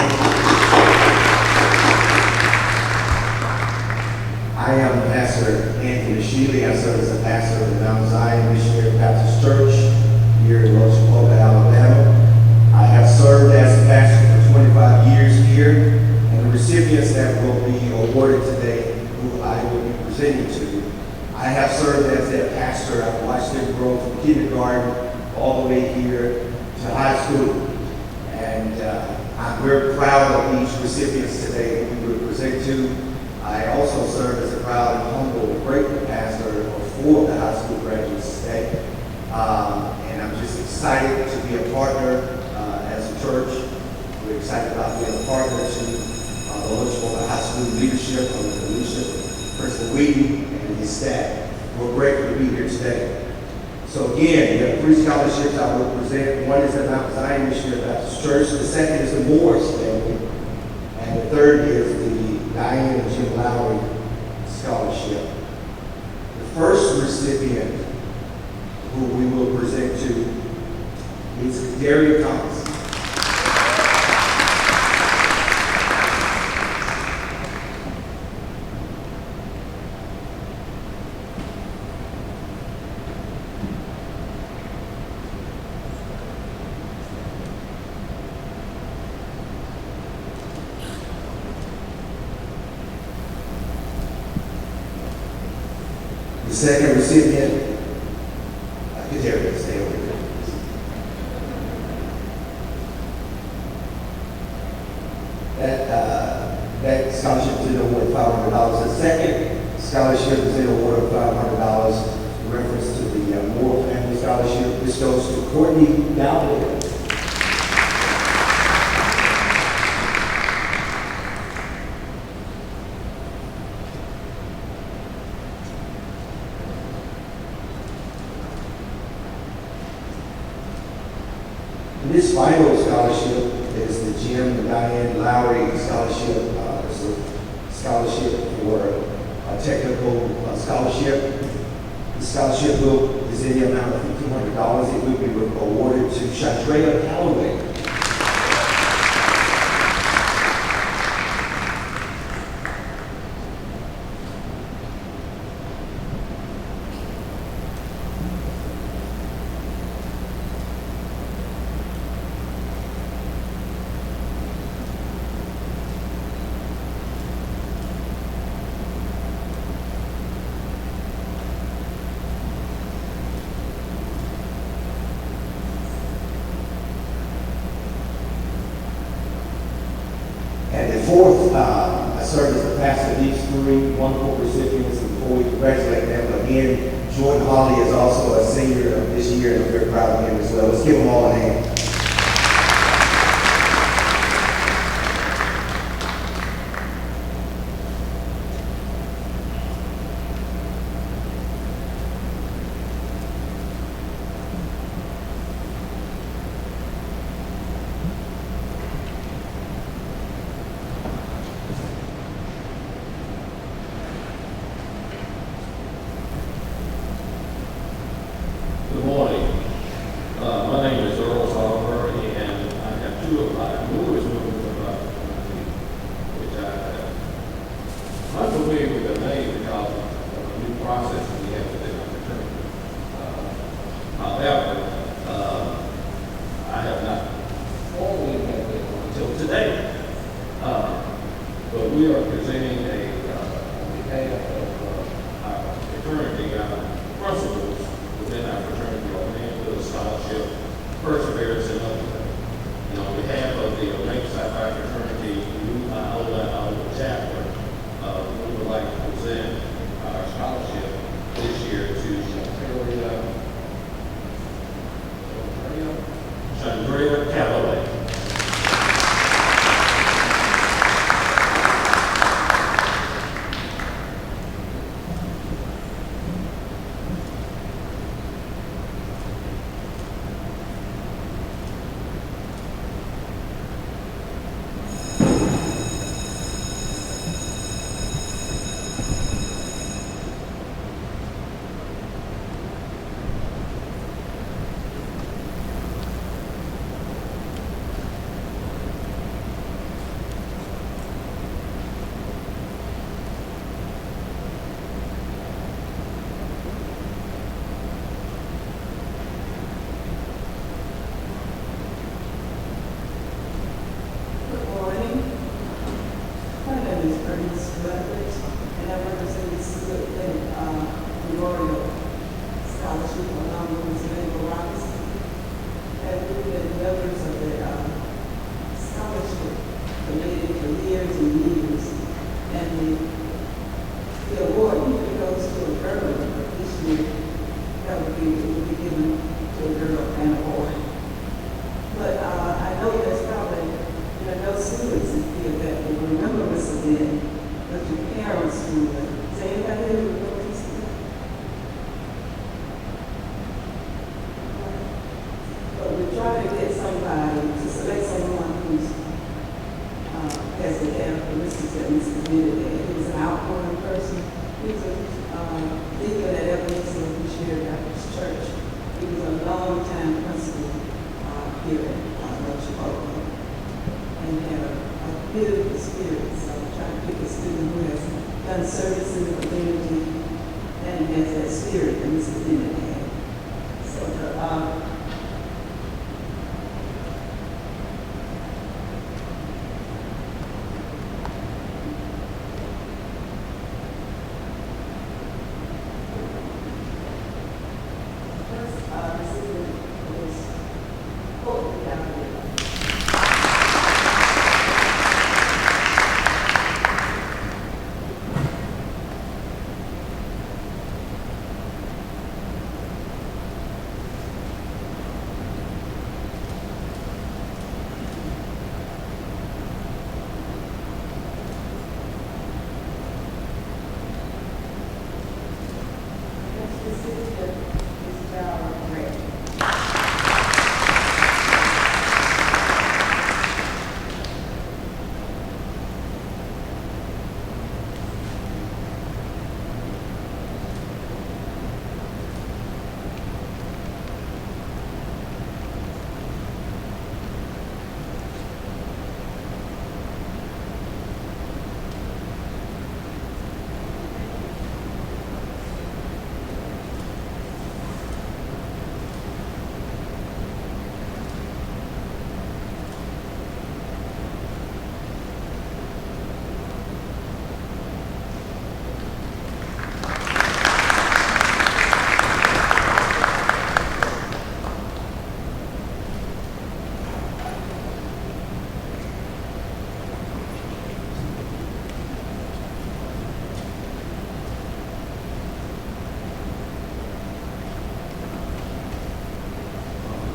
I am Pastor Anthony Sheely. I serve as a pastor of the Mount Zion Missionary Baptist Church here in Loach, Alabama. I have served as a pastor for 25 years here, and the recipients that will be awarded today, who I will be presenting to, I have served as their pastor. I've watched them grow from kindergarten all the way here to high school. And I'm very proud of these recipients today who we will present to. I also serve as a proud and humble, grateful pastor of 4 of the high school graduates today. And I'm just excited to be a partner as a church. We're excited about being a partner to the Loach High School leadership, under the leadership of Principal Wheaton and his staff. We're grateful to be here today. So again, we have 3 scholarships I will present. One is the Mount Zion Missionary Baptist Church. The second is the Morris family. And the third is the Diane and Jim Lowry Scholarship. The first recipient who we will present to is Gary Thomas. The second recipient, Kateria, stay over here. That scholarship is an award of $500. The second scholarship is an award of $500 in reference to the Moore Family Scholarship. This goes to Courtney Gallagher. This final scholarship is the Jim and Diane Lowry Scholarship. It's a scholarship for a technical scholarship. The scholarship is in the amount of $1,500. It will be awarded to Chandrea Callaway. And the fourth, I served as the pastor of these 3 wonderful recipients, and before we congratulate them again, Jordan Hawley is also a senior this year, and I'm very proud of him as well. Let's give them all a hand. Good morning. My name is Earl Salisbury, and I have 2 of my newest members of my community, which I'm unfamiliar with their name because of the new process that we have within our fraternity. However, I have not formally met them until today. we are presenting on behalf of our fraternity, our principals within our fraternity are named with a scholarship, perseverance and other. And on behalf of the Lake Sapphire fraternity, Untitled Chapter, we would like to present our scholarship this year to Chandrea Callaway.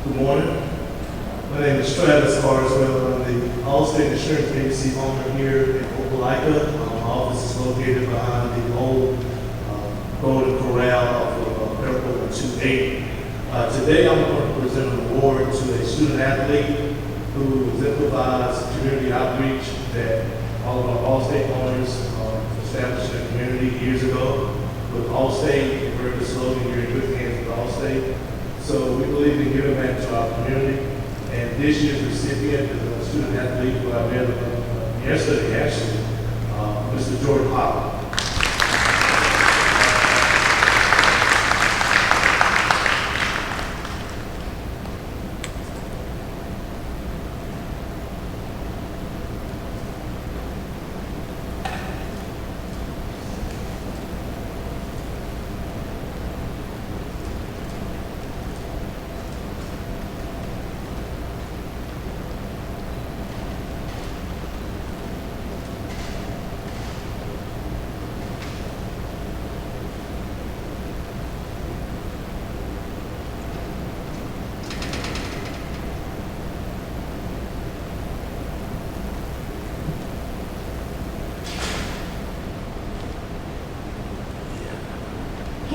Good morning. My name is Travis Carswell. I'm the Allstate Insurance Agency owner here in Opelika. My office is located behind the old Golden Corral off of Airport 128. Today I'm going to present an award to a student athlete who exemplifies community outreach that all of our Allstate owners established in the community years ago. With Allstate, you've heard the slogan, "You're in good hands with Allstate." So we believe in giving back to our community. And this year's recipient is a student athlete who I met yesterday, actually, Mr. Jordan Hopper.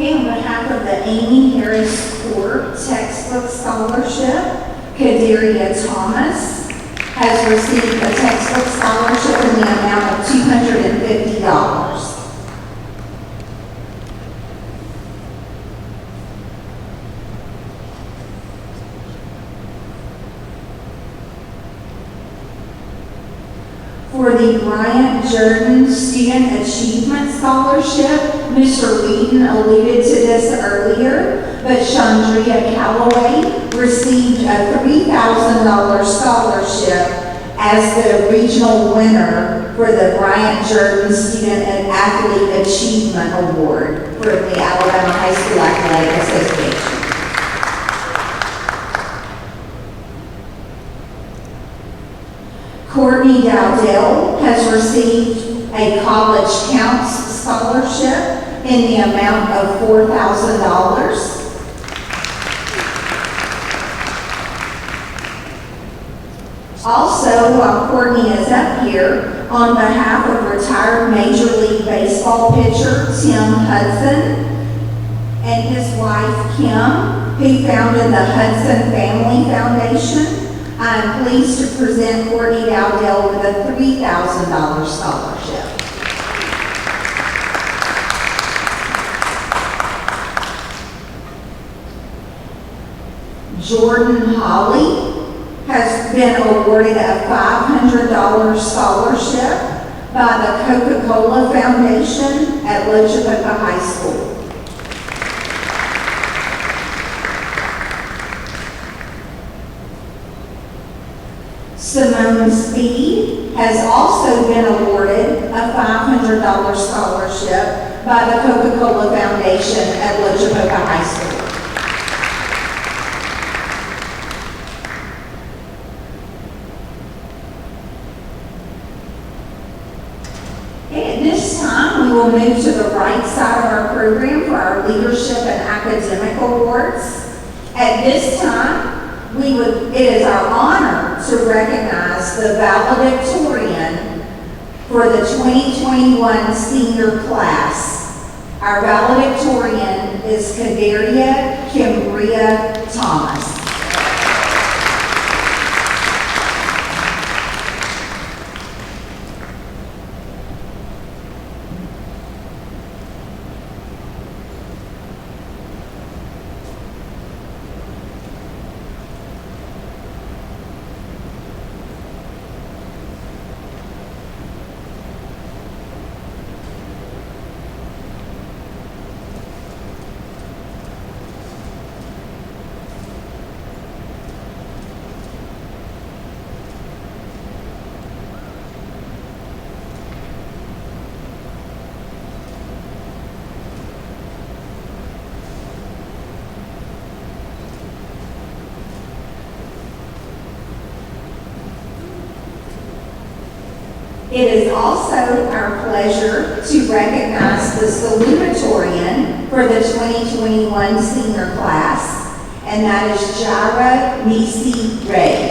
Okay, on behalf of the Amy Harris Court Textbook Scholarship, Kadaria Thomas has received a textbook scholarship in the amount of $250. For the Bryant Jordan Student Achievement Scholarship, Mr. Wheaton alluded to this earlier, but Chandria Callaway received a $3,000 scholarship as the regional winner for the Bryant Jordan Student and Athlete Achievement Award for the Alabama High School Athletic Association. Courtney Dowdell has received a College Counts scholarship in the amount of $4,000. Also, while Courtney is up here, on behalf of retired Major League Baseball pitcher Tim Hudson and his wife Kim, who founded the Hudson Family Foundation, I am pleased to present Courtney Dowdell with a $3,000 scholarship. Jordan Holly has been awarded a $500 scholarship by the Coca-Cola Foundation at Lochapoka High School. Simone Speed has also been awarded a $500 scholarship by the Coca-Cola Foundation at Lochapoka High School. Okay, at this time, we will move to the right side of our program for our leadership and academic awards. At this time, it is our honor to recognize the valedictorian for the 2021 senior class. Our valedictorian is Kadaria Kimbria Thomas. It is also our pleasure to recognize the salutatorian for the 2021 senior class, and that is Jira Nisi Ray.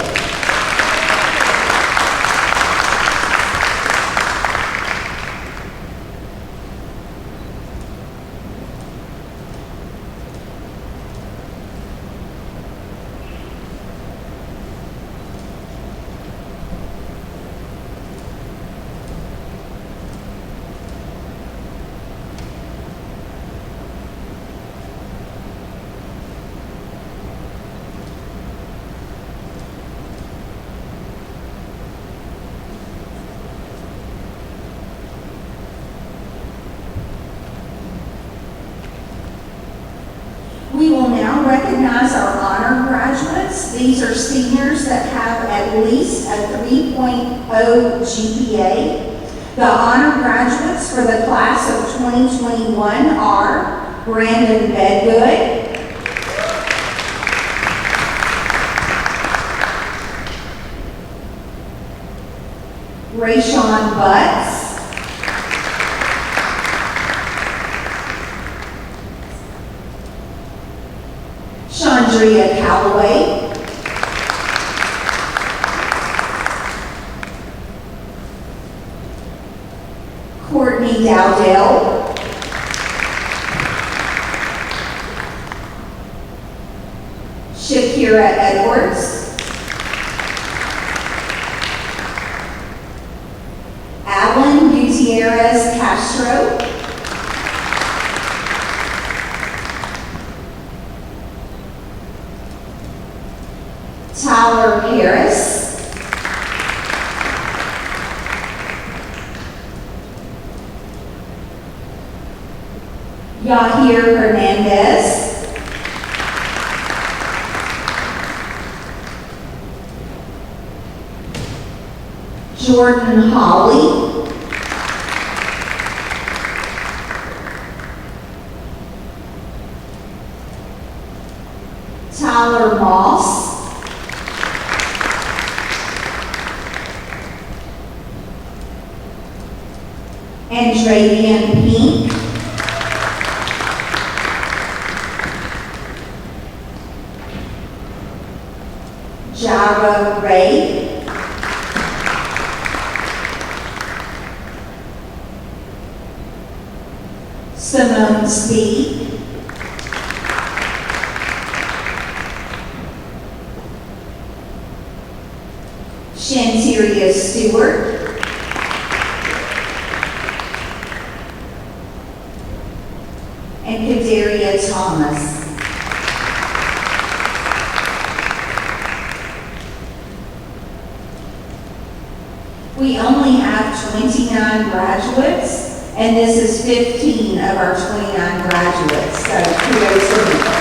We will now recognize our honor graduates. These are seniors that have at least a 3.0 GPA. The honor graduates for the class of 2021 are Brandon Bedgood, Rayshawn Butts, Chandria Callaway, Courtney Dowdell, Shakira Edwards, Alan Gutierrez Castro, Tyler Harris, Yahir Hernandez, Jordan Hawley, Tyler Moss, Andravian Pink, Jara Ray, Simone Speed, Shanteria Stewart, and Kadaria Thomas. We only have 29 graduates, and this is 15 of our 29 graduates, so kudos to them.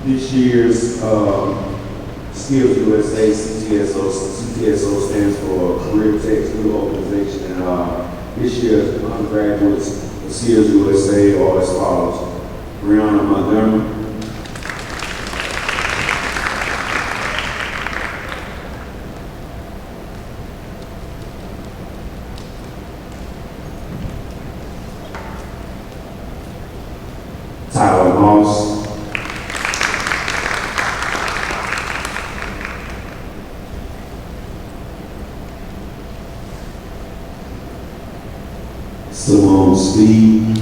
This year's Skills USA CTSO stands for Career Tech School Organization, and this year's undergraduates of Skills USA are as follows: Brianna Montgomery, Tyler Moss, Simone Speed,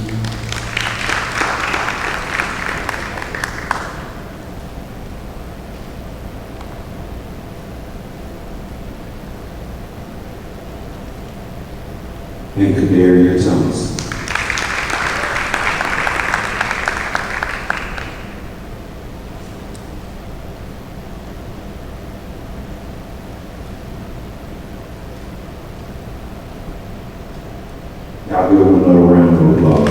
and Kadaria Thomas. Y'all give them another round of applause.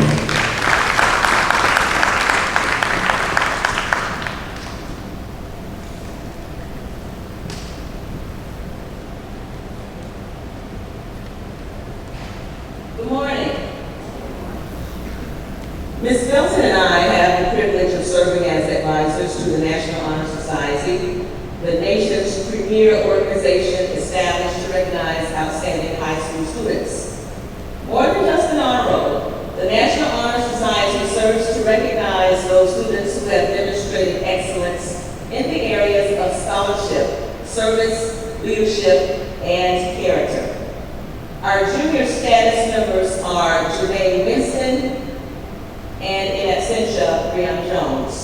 Good morning. Ms. Belton and I have the privilege of serving as advisors to the National Honor Society, the nation's premier organization established to recognize outstanding high school students. More than just an honor roll, the National Honor Society serves to recognize those students who have demonstrated excellence in the areas of scholarship, service, leadership, and character. Our junior status members are Jermaine Winston and, in absentia, Brianna Jones.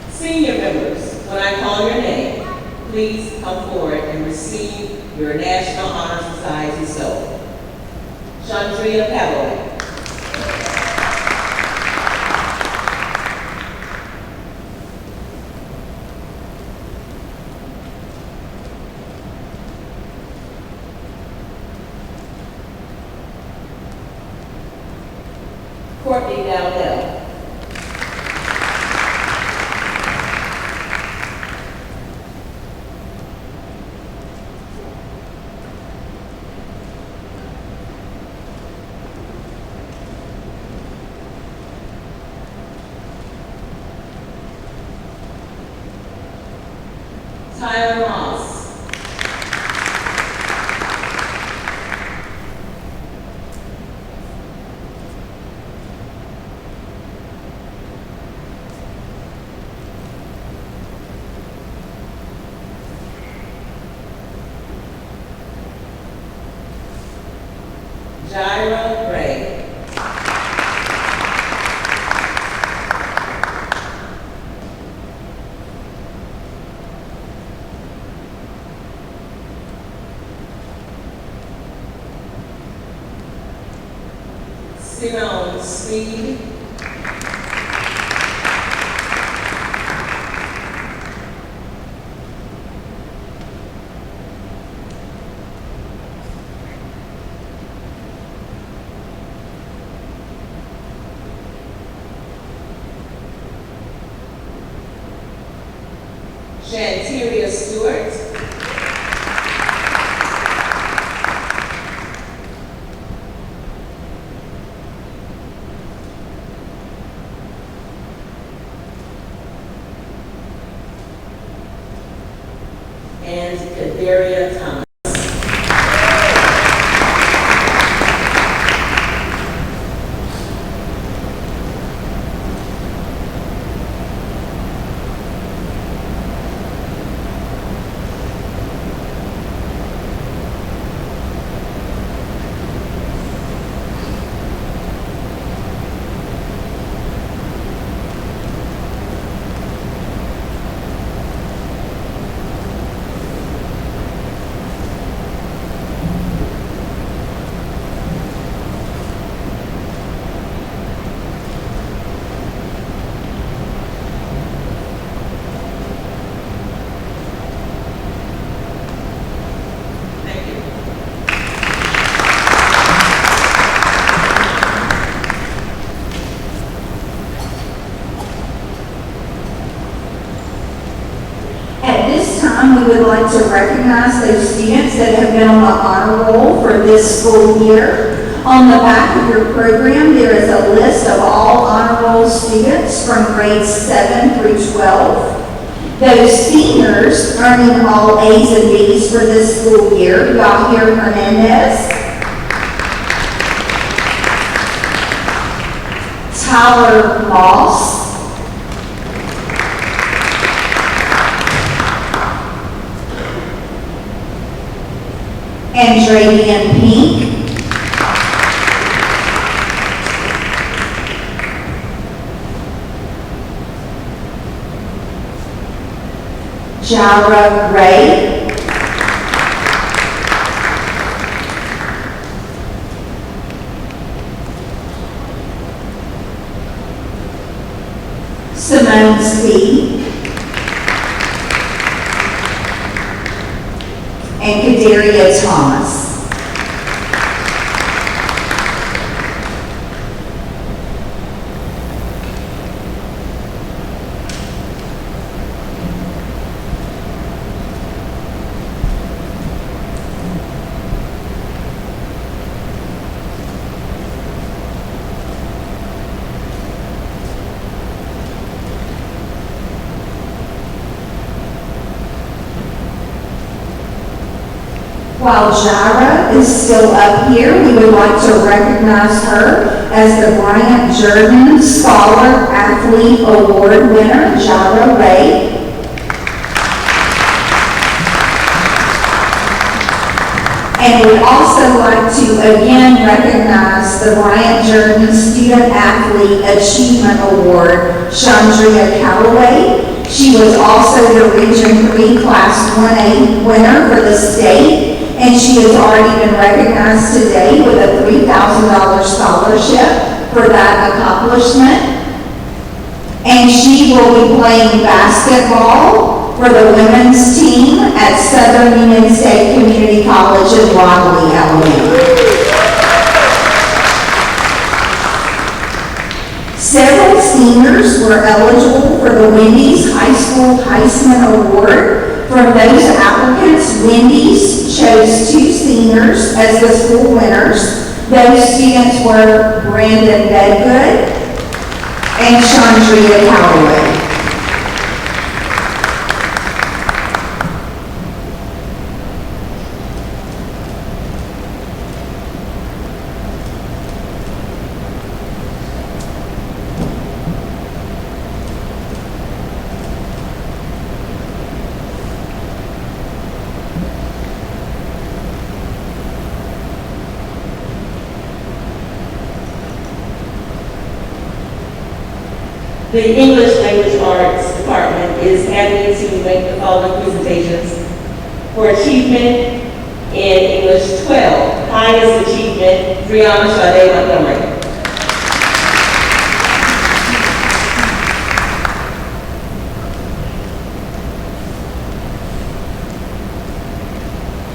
Senior members, when I call your name, please come forward and receive your National Honor Society soap. Callaway. Courtney Dowdell. Tyler Moss. Jaira Gray. Simone Speed. Shanteria Stuart. And Kadaria Thomas. We would like to recognize those students that have been on the honor roll for this school year. On the back of your program, there is a list of all honor roll students from grades 7 through 12. Those seniors earning all A's and B's for this school year: Yahir Hernandez, Tyler Moss, Andrevian Pink, Jaira Gray, Simone Speed, and Kadaria Thomas. While Jaira is still up here, we would like to recognize her as the Bryant Jordan Scholar Athlete Award winner, Jaira Ray. And we'd also like to again recognize the Bryant Jordan Student Athlete Achievement Award, Chandria Callaway. She was also the Region 3 Class 1A winner for the state, and she has already been recognized today with a $3,000 scholarship for that accomplishment. And she will be playing basketball for the women's team at Southern Union State Community College in Raleigh, Alabama. Several seniors were eligible for the Wendy's High School Heisman Award. From those applicants, Wendy's chose 2 seniors as the school winners. Those students were Brandon Bedgood and Chandria Callaway. The English Language Arts Department is happy to make the following presentations. For achievement in English 12, highest achievement, Brianna Sade Montgomery.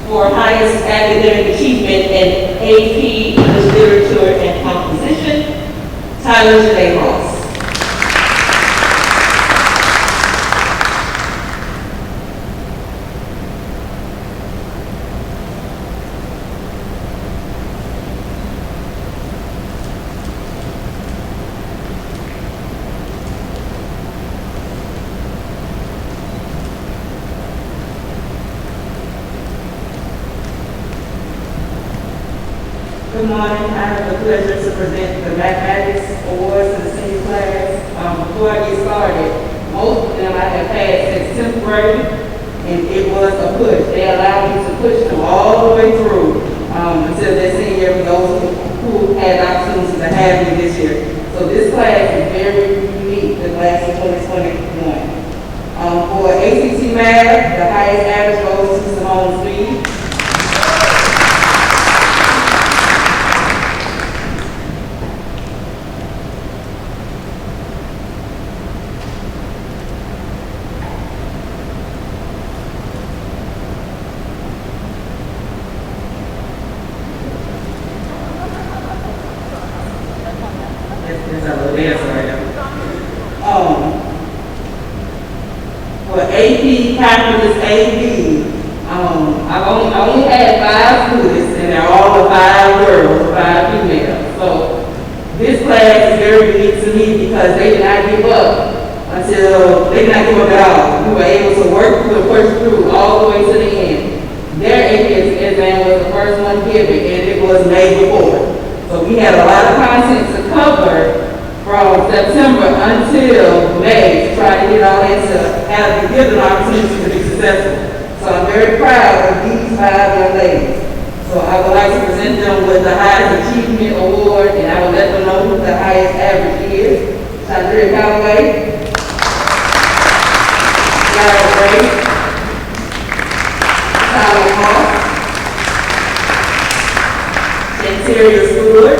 For highest academic achievement in AP English Literature and Composition, Tyler Janae Ross. Good morning. I have the pleasure to present the Mathematics Awards to the senior class. Before I get started, most of them I have had since 10th grade, and it was a push. They allowed me to push them all the way through until their senior year, for those who had the opportunity to have me this year. So this class is very unique, the class of 2021. For ACT Math, the highest average goes to Simone Speed. For AP Calculus AB, I only had 5 students, and they're all the 5 girls, 5 females. So this class is very unique to me because they did not give up at all. We were able to work through all the way to the end. Their AP exam was the first one given, and it was May before. So we had a lot of content to cover from September until May to try to get all into give them an opportunity to be successful. So I'm very proud of these 5 young ladies. So I would like to present them with the highest achievement award, and I will let them know who the highest average is. Callaway, Stuart,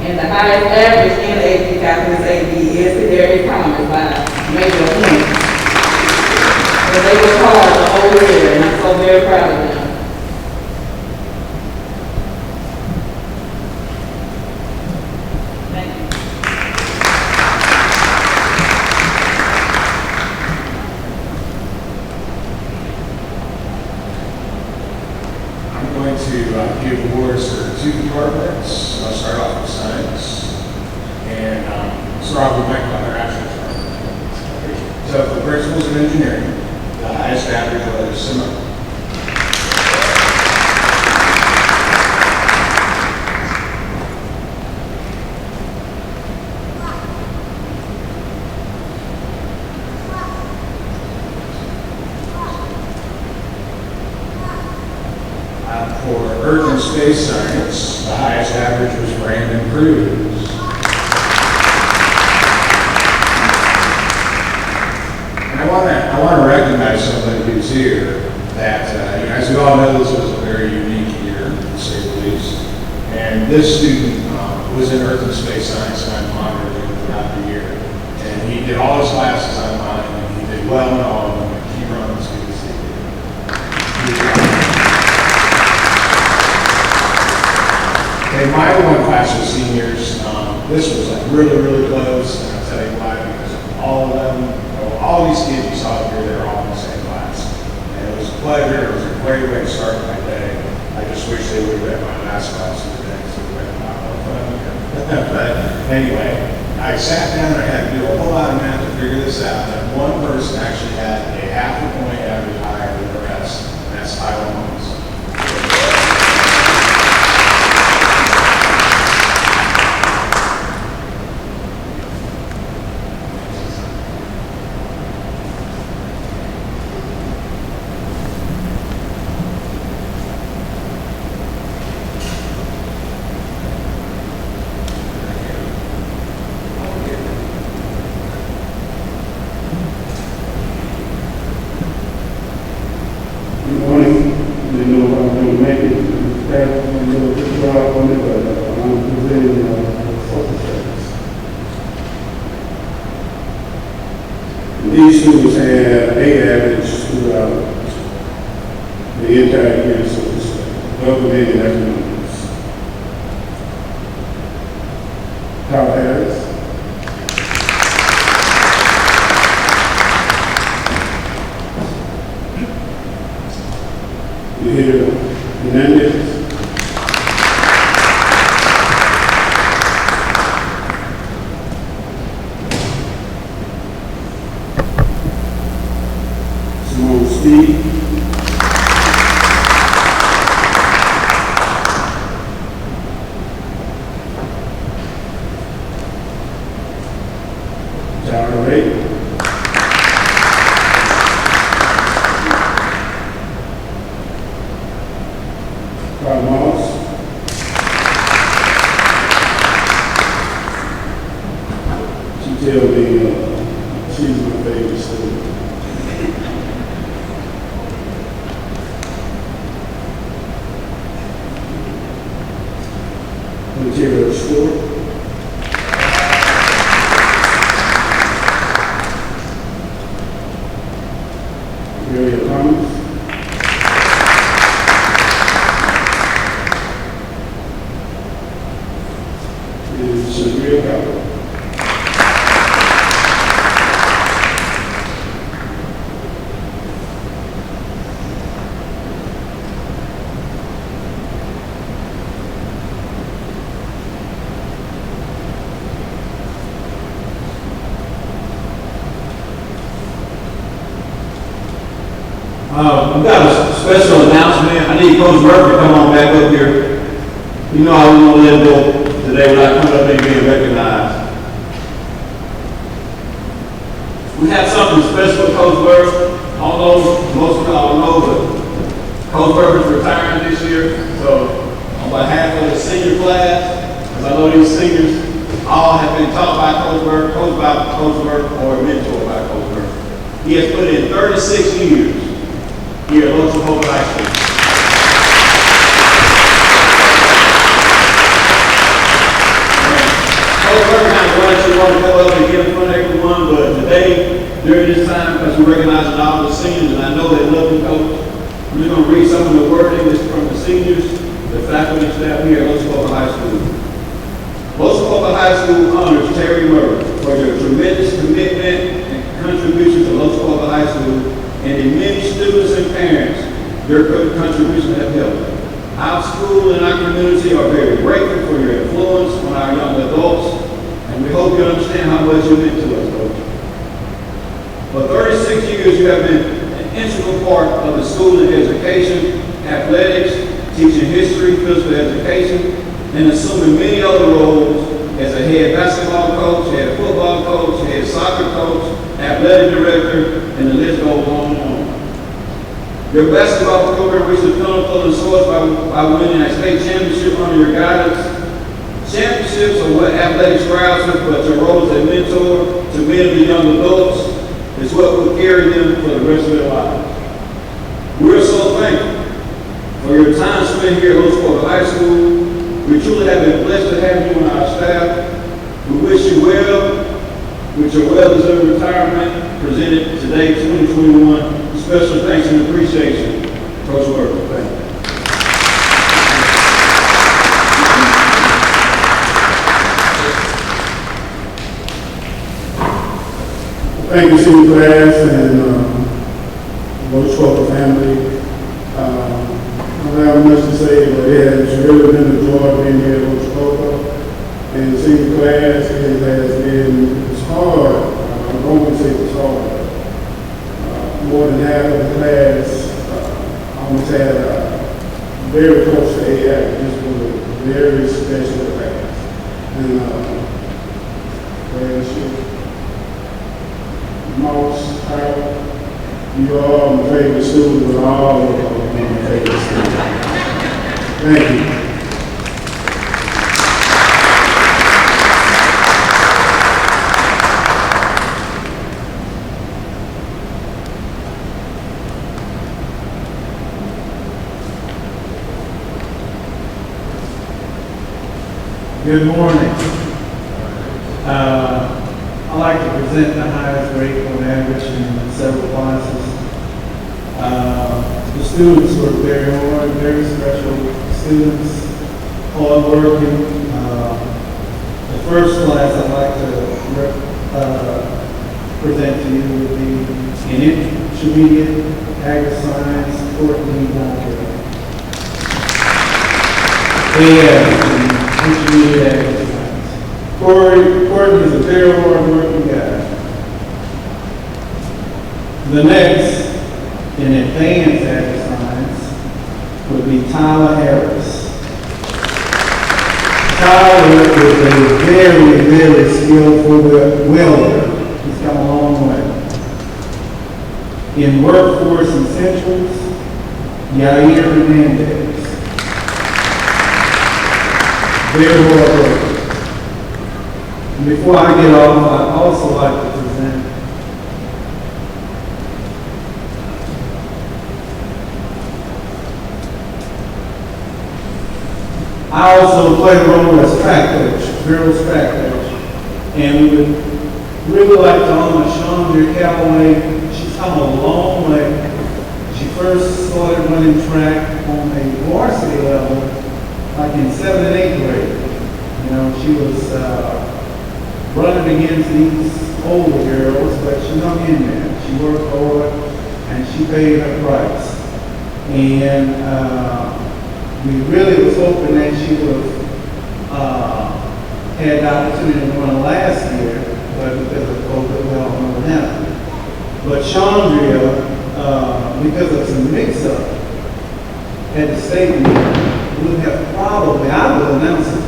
and the highest average in AP Calculus AB is Kadarius Thomas by maybe a point. But they were hard the whole year, and I'm so very proud of them. Give awards for 2 departments. I'll start off with science, and start off with my interaction department. So for principles of engineering, the highest average was similar. For Earth and Space Science, the highest average was Brandon Cruz. And I want to recognize somebody who's here that, as we all know, this was a very unique year, to say the least. And this student was in Earth and Space Science, and I monitored him throughout the year. And he did all his classes online, and he did well in all of them, and he runs good to see you. Okay, my one class of seniors, this was like really, really close, and I'll tell you why, because all of them, all these kids you saw here, they were all in the same class. And it was a pleasure, it was a great way to start my day. I just wish they would have been my last class of the day, so we had a lot more fun here. But anyway, I sat down and I had to do a whole lot of math to figure this out, and one person actually had a half a point average higher than the rest, and that's Tyler Holmes. wasn't going to make it. Had a little good job on it, but I'm presenting social studies. And these students had A average throughout the entire year of social studies, government and economics. Kyle Harris. Here, Hernandez. Simone Steve. Tara Ray. Tell me she's my favorite student. Material Stuart. Mary Thomas. And Shabria Callaway. I've got a special announcement. I need Coach Murphy to come on back up here. You know I was going to let him go today without coming up and being recognized. We have something special with Coach Murphy. I don't know, most of y'all don't know, but Coach Murphy's retiring this year. So on behalf of the senior class, because I know these seniors all have been taught by Coach Murphy, coached by Coach Murphy, or mentored by Coach Murphy. He has put in 36 years here at Untitled Chapter. Coach Murphy kind of wanted to go up and get in front of everyone, but today, during this time, because we're recognizing all the seniors, and I know they love you, Coach, I'm just going to read some of the wording from the seniors, the faculty staff here at Untitled High School. Untitled High School honors Terry Murray for your tremendous commitment and contribution to Untitled High School, and the many students and parents your contribution have helped. Our school and our community are very grateful for your influence on our young adults, and we hope you understand how much you meant to us, Coach. For 36 years, you have been an integral part of the school and education, athletics, teaching history, physical education, and assuming many other roles as a head basketball coach, head football coach, head soccer coach, athletic director, and the list goes on and on. Your basketball program reached the pinnacle of the source by winning a state championship under your guidance. Championships are what athletics strives for, but your role as a mentor to many of the young adults is what will carry them for the rest of their lives. We're so thankful for your time spent here at Untitled High School. We truly have been blessed to have you on our staff. We wish you well with your well-deserved retirement presented today, 2021. Special thanks and appreciation, Coach Murphy. Thank you. Thank you, senior class and Coach family. I don't have much to say, but it has really been a joy being here at Coach and senior class. It has been, it's hard. I'm going to say it's hard. More than half of the class almost had very close to A. This was a very special class. And Moss, Tyler, you are all my favorite students, but all of them are my favorite students. Thank you. Good morning. I'd like to present the highest grade on average in several classes. The students were very special students, hardworking. The first class I'd like to present to you would be in intermediate agri-science, Courtney Montgomery. Intermediate agri-science. Courtney is a very hard-working guy. The next in advanced agri-science would be Tyler Harris. Tyler is a very skillful welder. He's come a long way. In workforce essentials, Yair Hernandez. Very hard work. Before I get off, I'd also like to present I also play a role as track coach, girls track coach, and we would really like to honor Callaway. She's come a long way. She first started running track on a varsity level, like in 7th and 8th grade. You know, she was running against these older girls, but she hung in there. She worked hard, and she paid her price. And we really was hoping that she would have had the opportunity to run last year, but because of COVID, we all know what happened. But Chandria, because of some mix-up at the state meeting, would have probably, I will announce it,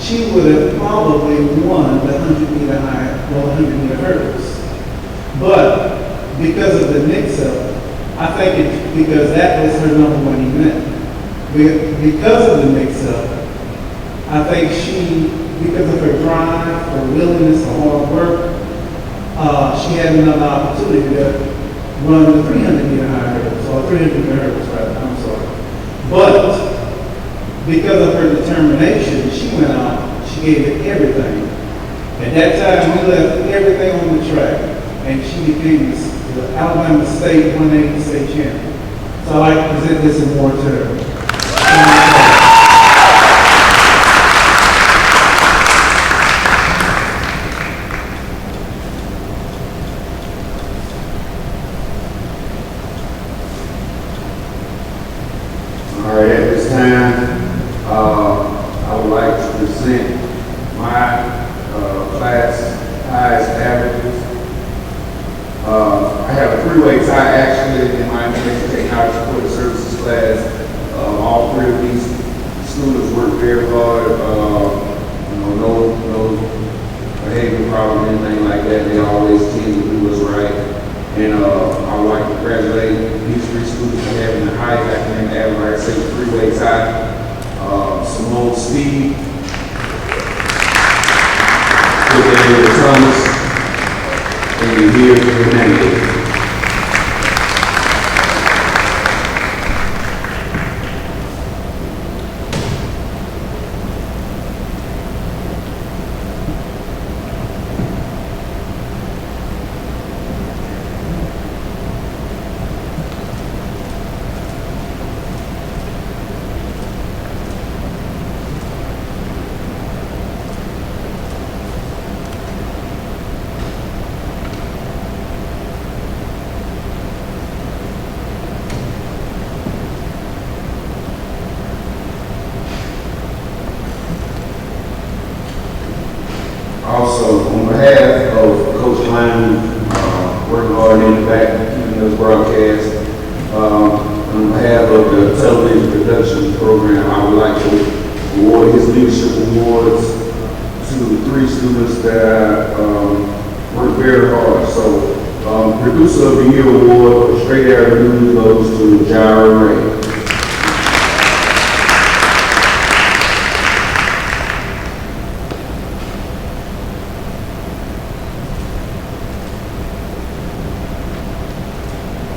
she would have probably won the 100-meter high, or 100-meter hurdles. But because of the mix-up, I think it's because that was her number one event. Because of the mix-up, I think because of her drive, her willingness, her hard work, she had another opportunity to run the 300-meter high hurdles, or 300-meter hurdles, rather, I'm sorry. But because of her determination, she went out, she gave it everything. At that time, we left everything on the track, and she became the Alabama State 180 state champion. So I'd like to present this award to her. All right, at this time, I would like to present my class highest averages. I have a three-way tie actually in my information technology support services class. All three of these students work very hard. No behavior problem, anything like that. They always tend to do what's right. And I would like to congratulate these three students for having the highest academic average. Like I say, three-way tie. Simone Steve, Thomas, and here Hernandez. Also, on behalf of Coach Lyman, working hard in the back, keeping us broadcast, on behalf of the television production program, I would like to award his leadership awards to the three students that worked very hard. So, Producer of the Year award for Straight Air News goes to Jaira Ray.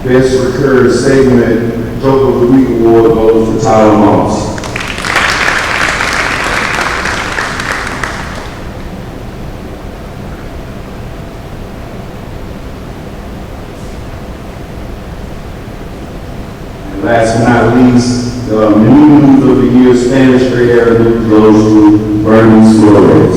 Best Recurring Segment Joke of the Week award goes to Tyler Moss. Last but not least, the news of the year, Spanish grade era news goes to Bernice Flores.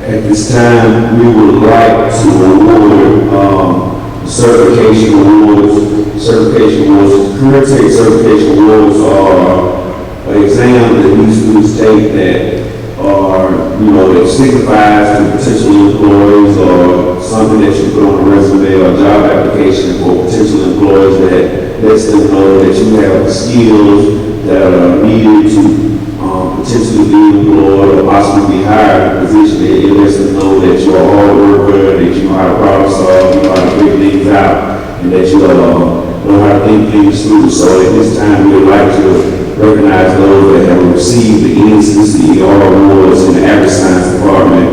At this time, we would like to award certification awards. Certification awards, career tech certification awards are an exam that these students take that are, that signifies to potential employees or something that you put on a resume or job application for potential employees that lets them know that you have the skills that are needed to potentially be employed or possibly be hired in a position. It lets them know that you're a hard worker, that you know how to problem solve, you know how to figure things out, and that you know how to think things through. So at this time, we would like to recognize those that have received the NCCER awards in the Average Science Department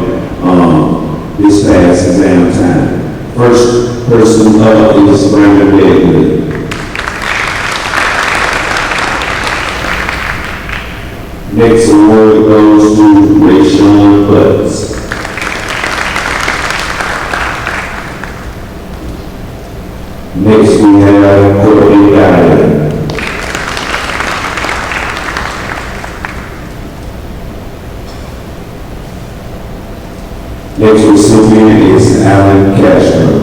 this past exam time. First person up is Brandon Begley. Next award goes to Rayshawn Butts. Next we have Courtney Guy. Next recipient is Alan Castro.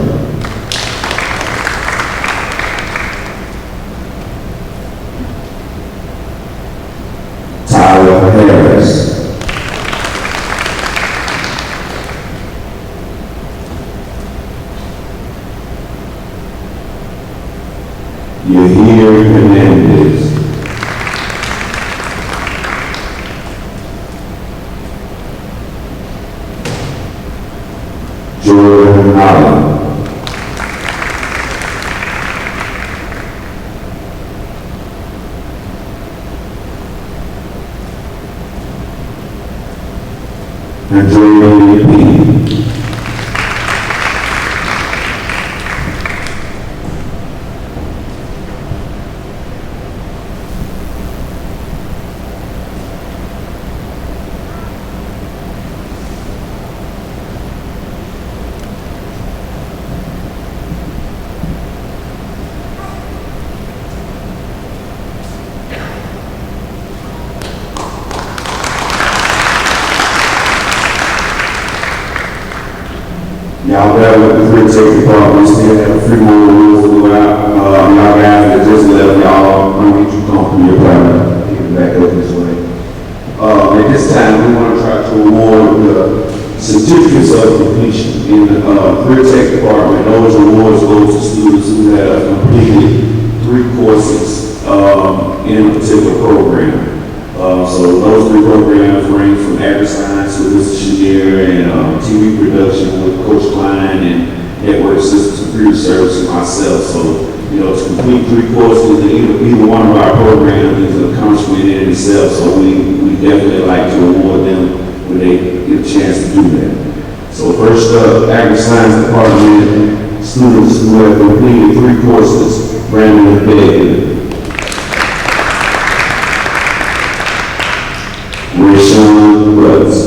Harris. Yahir Hernandez. Jordan Allen. Andrea P. Y'all bear with the career tech department. We still have a few more rules to go out. Y'all guys that just left, y'all, I'm gonna get you comfortable. You're probably getting back up this way. At this time, we want to try to award the certificates of completion in the career tech department. Those awards go to students who have completed 3 courses in a particular program. So those 3 programs range from agri-science with Mr. Shanier and TV production with Coach Klein and network systems computer service and myself. So, to complete 3 courses in either one of our programs is an accomplishment in itself. So we definitely like to award them when they get a chance to do that. So first up, agri-science department students who have completed 3 courses, Brandon Begley. Rayshawn Butts.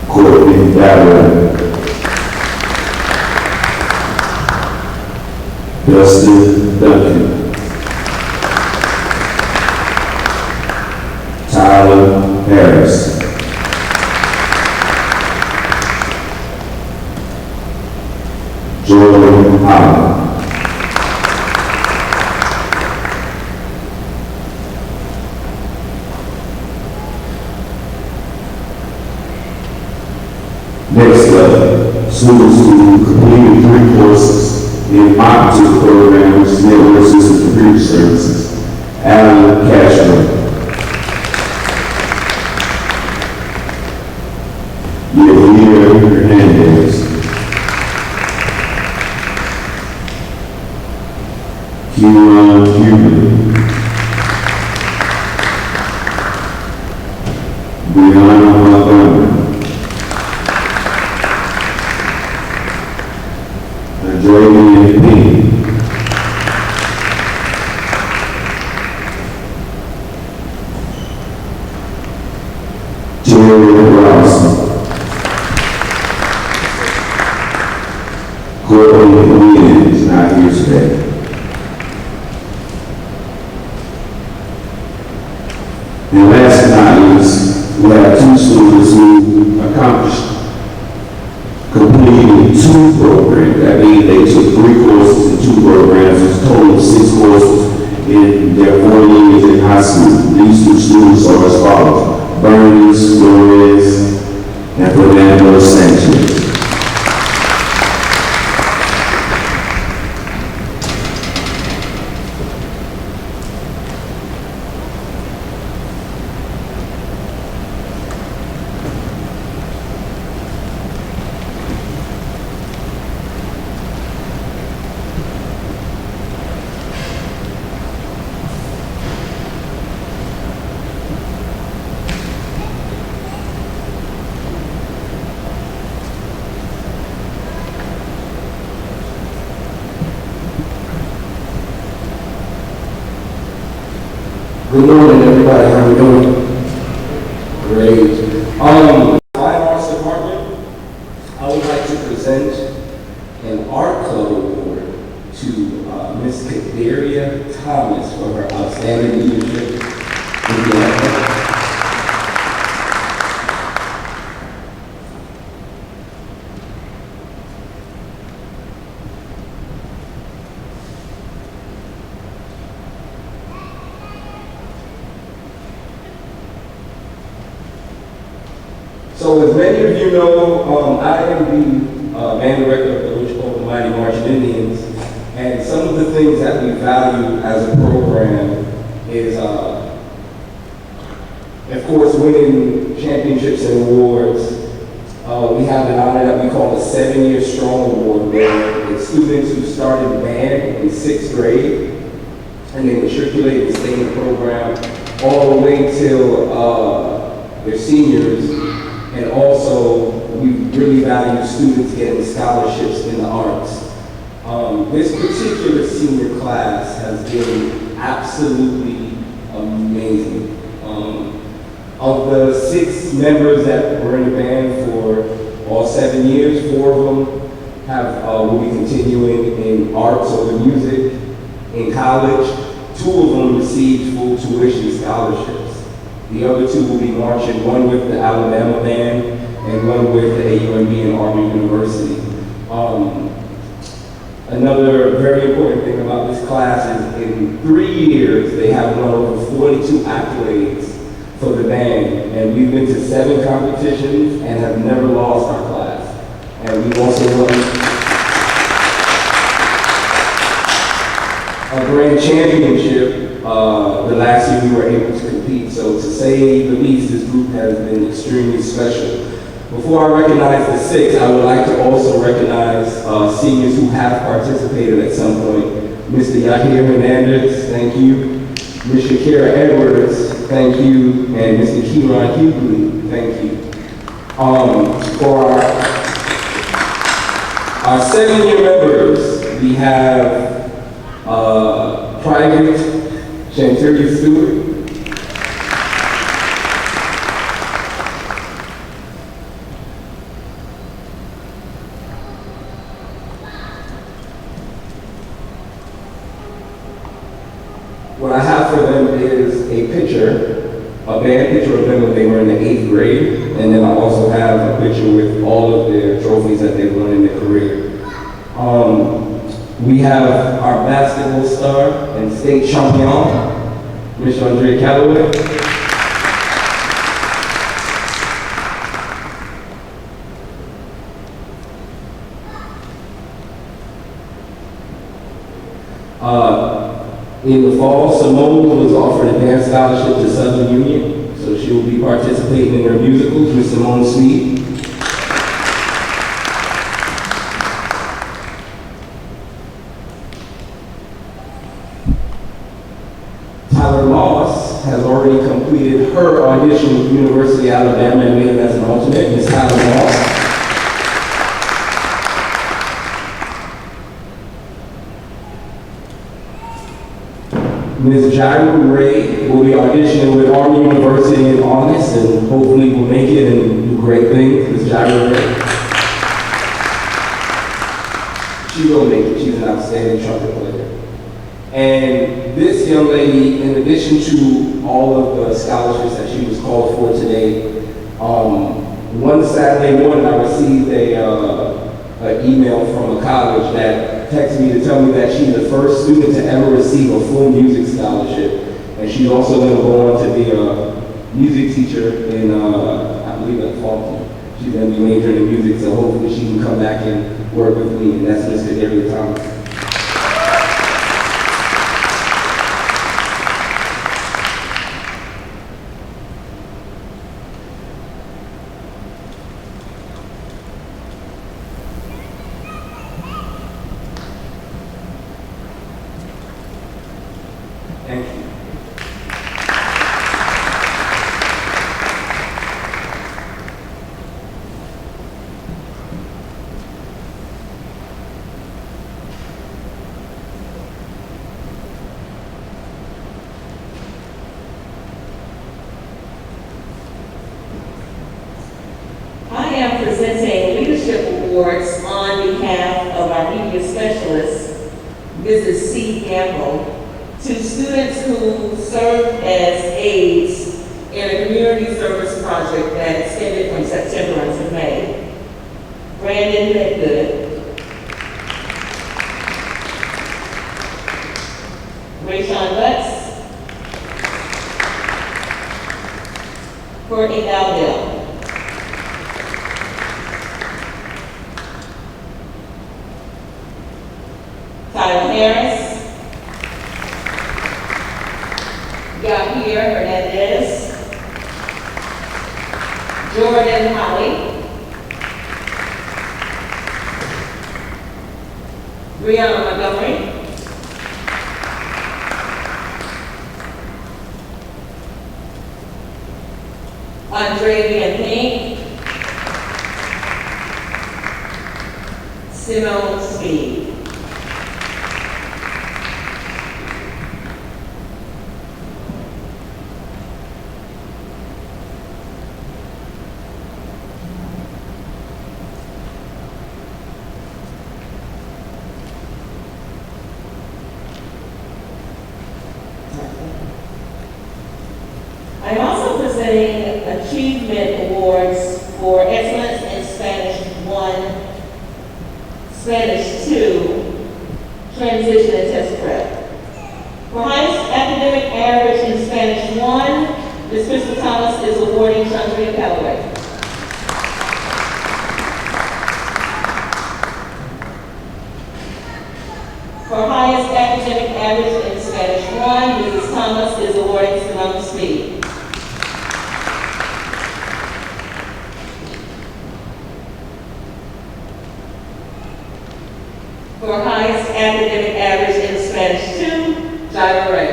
Courtney Dowler. Dustin Duncan. Tyler Harris. Jordan Holland. Next up, students who completed 3 courses in my particular program, which is network systems computer services. Alan Castro. Hernandez. Kieran Huber. Brianna Montgomery. Andrea P. Terry Ross. Courtney Williams is not here today. And last but not least, we have two students who completed 2 programs. That means they took 3 courses in 2 programs. It's a total of 6 courses in their 4 years in high school. These 2 students are as follows: Bernice Flores and Fernando Sanchez. Good morning, everybody. How we doing? Great. Fine Arts Department, I would like to present an art club award to Miss Kadaria Thomas for her outstanding leadership. Would you like that? So as many of you know, I am the band director of the Village Polk Mighty Marching Indians, and some of the things that we value as a program is, of course, winning championships and awards. We have an honor that we call the 7-Year Strong Award, where it's students who started band in 6th grade, and they matriculate and stay in the program all the way till they're seniors. And also, we really value students getting scholarships in the arts. This particular senior class has been absolutely amazing. Of the 6 members that were in the band for all 7 years, 4 of them will be continuing in arts or music in college. 2 of them received full tuition scholarships. The other 2 will be marching, one with the Alabama band and one with the AUMB and Army University. Another very important thing about this class is in 3 years, they have won over 42 accolades for the band. And we've been to 7 competitions and have never lost our class. And we've also won a grand championship the last year we were able to compete. So to say the least, this group has been extremely special. Before I recognize the 6, I would like to also recognize seniors who have participated at some point. Mr. Yahir Hernandez, thank you. Ms. Shakira Edwards, thank you. And Mr. Kieran Hughley, thank you. For our 7-year members, we have Private Chanteria Stuart. What I have for them is a picture, a band picture of them when they were in the 8th grade, and then I also have a picture with all of their trophies that they've won in their career. We have our basketball star and state champion, Mr. Andre Callaway. In the fall, Simone was offered a dance scholarship to Southern Union, so she will be participating in their musicals with Simone Sneed. audition with University of Alabama and made it as an alternate, Ms. Tyler Moss. Ms. Jaira Ray will be auditioning with Army University in August and hopefully will make it and do great things. Ms. Jaira Ray. She will make it. She's an outstanding trumpet player. And this young lady, in addition to all of the scholarships that she was called for today, one Saturday morning I received an email from a college that texted me to tell me that she's the first student to ever receive a full music scholarship. And she's also going to go on to be a music teacher in, I believe, at Faulkner. She's going to be majoring in music, so hopefully she can come back and work with me, and that's Ms. Cadaria Thomas. Thank you. I am presenting leadership awards on behalf of our media specialist, Mrs. C. Gamble, to students who served as aides in a community service project that extended from September until May. Brandon Bedgood, Rayshawn Butts, Courtney Dowdell, Tyler Harris, Yahir Hernandez, Jordan Holly, Brianna Montgomery, Andrea Pink, Simone Speed. I'm also presenting achievement awards for excellence in Spanish 1, Spanish 2, transition and test prep. For highest academic average in Spanish 1, Ms. Crystal Thomas is awarding Chandria Callaway. For highest academic average in Spanish 1, Mrs. Thomas is awarding Simone Speed. For highest academic average in Spanish 2, Jaira Ray.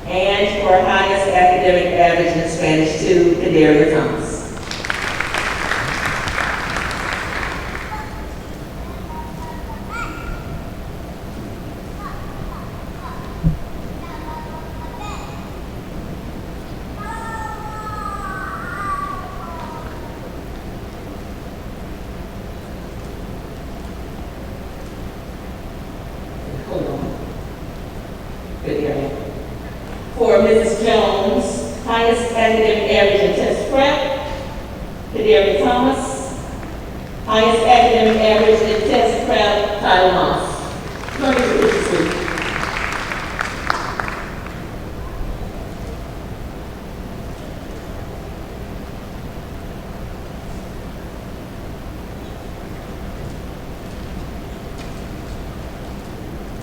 And for highest academic average in Spanish 2, Cadaria Thomas. For Mrs. Jones, highest academic average in test prep, Cadaria Thomas. Highest academic average in test prep, Tyler Moss.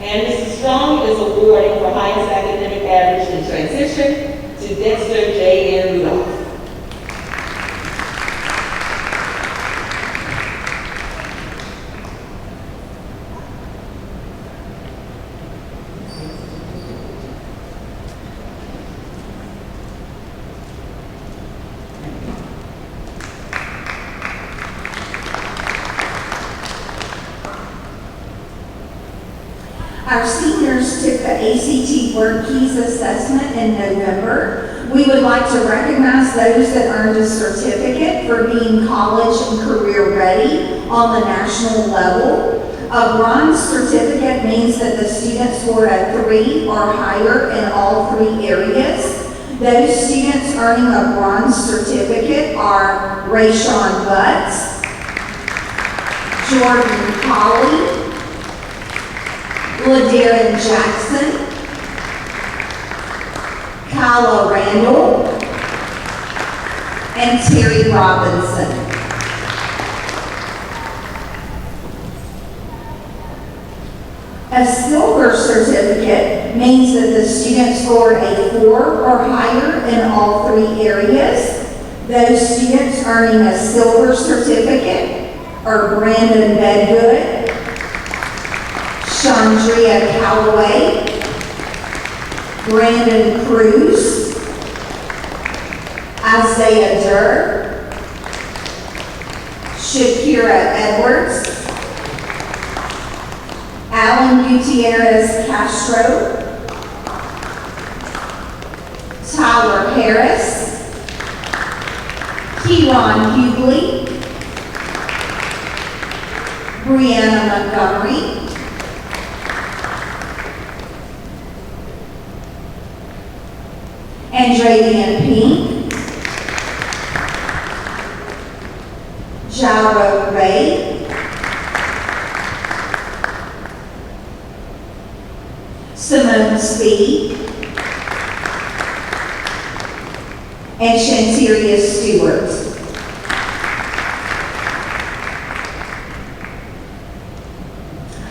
And Mrs. Strong is awarding for highest academic average in transition to Dexter J.N. Rudolph. Our seniors took the ACT Word Keys assessment in November. We would like to recognize those that earned a certificate for being college and career ready on the national level. A bronze certificate means that the student scored a 3 or higher in all 3 areas. Those students earning a bronze certificate are Rayshawn Butts, Jordan Colley, Ladarian Jackson, Kyla Randall, and Terry Robinson. A silver certificate means that the student scored a 4 or higher in all 3 areas. Those students earning a silver certificate are Brandon Bedgood, Chandria Callaway, Brandon Cruz, Isaiah Durr, Shakira Edwards, Alan Gutierrez Castro, Tyler Harris, Keyron Hughley, Brianna Montgomery, Andravian Pink, Jairo Ray, Simone Speed, and Shanteria Stuart.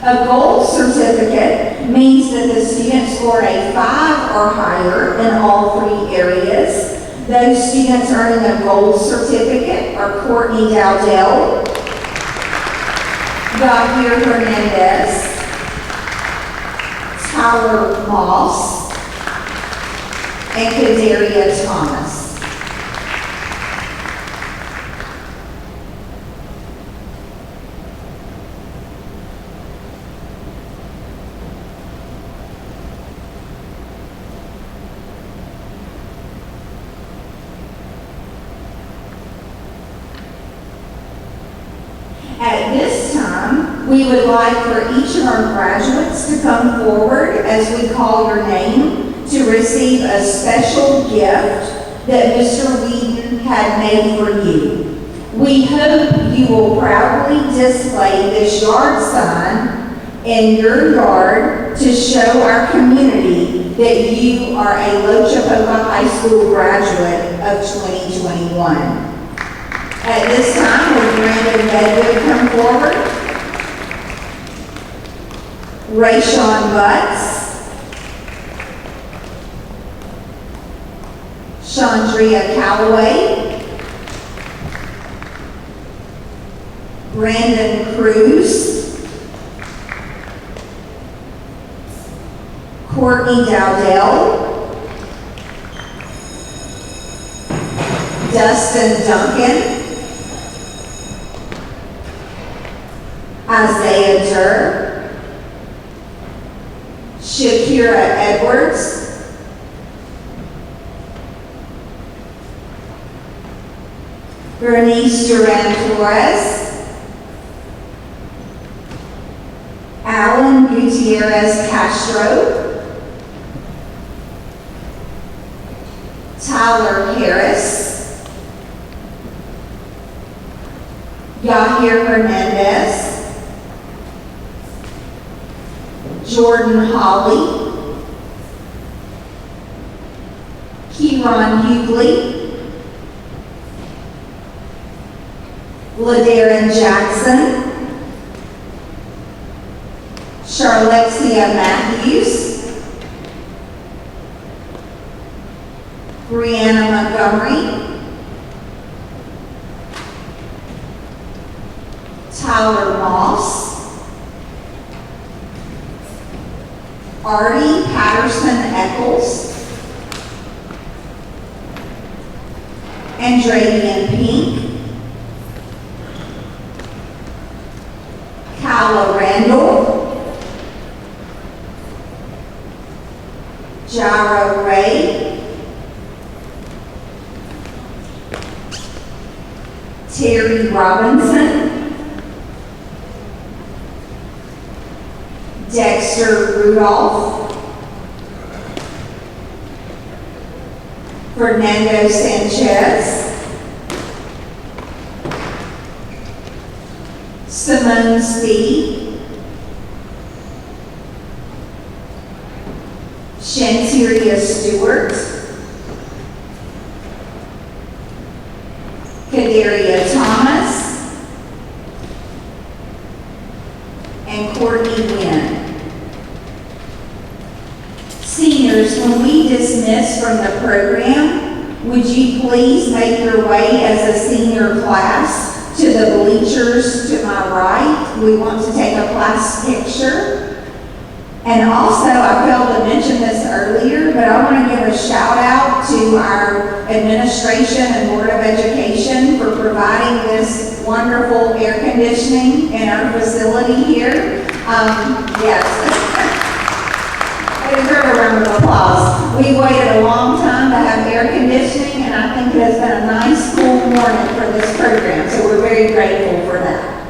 A gold certificate means that the student scored a 5 or higher in all 3 areas. Those students earning a gold certificate are Courtney Dowdell, Gahir Hernandez, Tyler Moss, and Kadaria Thomas. At this time, we would like for each of our graduates to come forward as we call your name to receive a special gift that Mr. Whedon had made for you. We hope you will proudly display this yard sign in your yard to show our community that you are a Lochapoka High School graduate of 2021. At this time, will Brandon Bedwood come forward? Rayshawn Butts, Chandria Callaway, Brandon Cruz, Courtney Dowdell, Dustin Duncan, Isaiah Durr, Shakira Edwards, Bernice Duran Flores, Alan Gutierrez Castro, Tyler Harris, Yahir Hernandez, Jordan Holly, Keyron Hughley, Ladarian Jackson, Charlexia Matthews, Brianna Montgomery, Tyler Moss, Artie Patterson Eccles, Andravian Pink, Kyla Randall, Terry Robinson, Dexter Rudolph, Fernando Sanchez, Simone Stee, Shanteria Stewart, Kadaria Thomas, and Courtney Wynn. Seniors, when we dismiss from the program, would you please make your way as a senior class to the bleachers to my right? We want to take a class picture. And also, I failed to mention this earlier, but I want to give a shout out to our administration and Board of Education for providing this wonderful air conditioning in our facility here. Yes. They deserve a round of applause. We waited a long time to have air conditioning, and I think it has been a nice, cool morning for this program, so we're very grateful for that.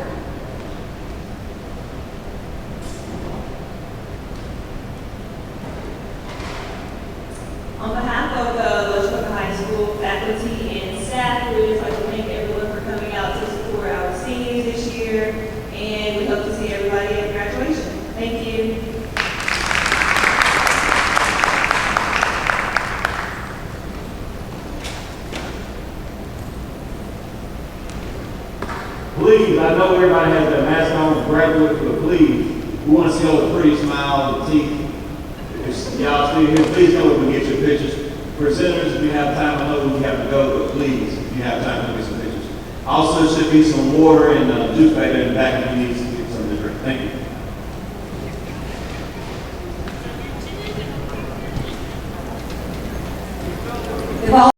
On behalf of the Litchfield High School faculty and staff, we would just like to thank everyone for coming out to support our seniors this year, and we hope to see everybody at graduation. Thank you. Please, I know everybody has their mask on, graduate, but please, we want to see all the pretty smiles, the teeth. If y'all still here, please go up and get your pictures. Presenters, if you have time, I know we have to go, but please, if you have time, go get some pictures. Also, should be some water and juice back there in the back if you need to get something to drink. Thank you.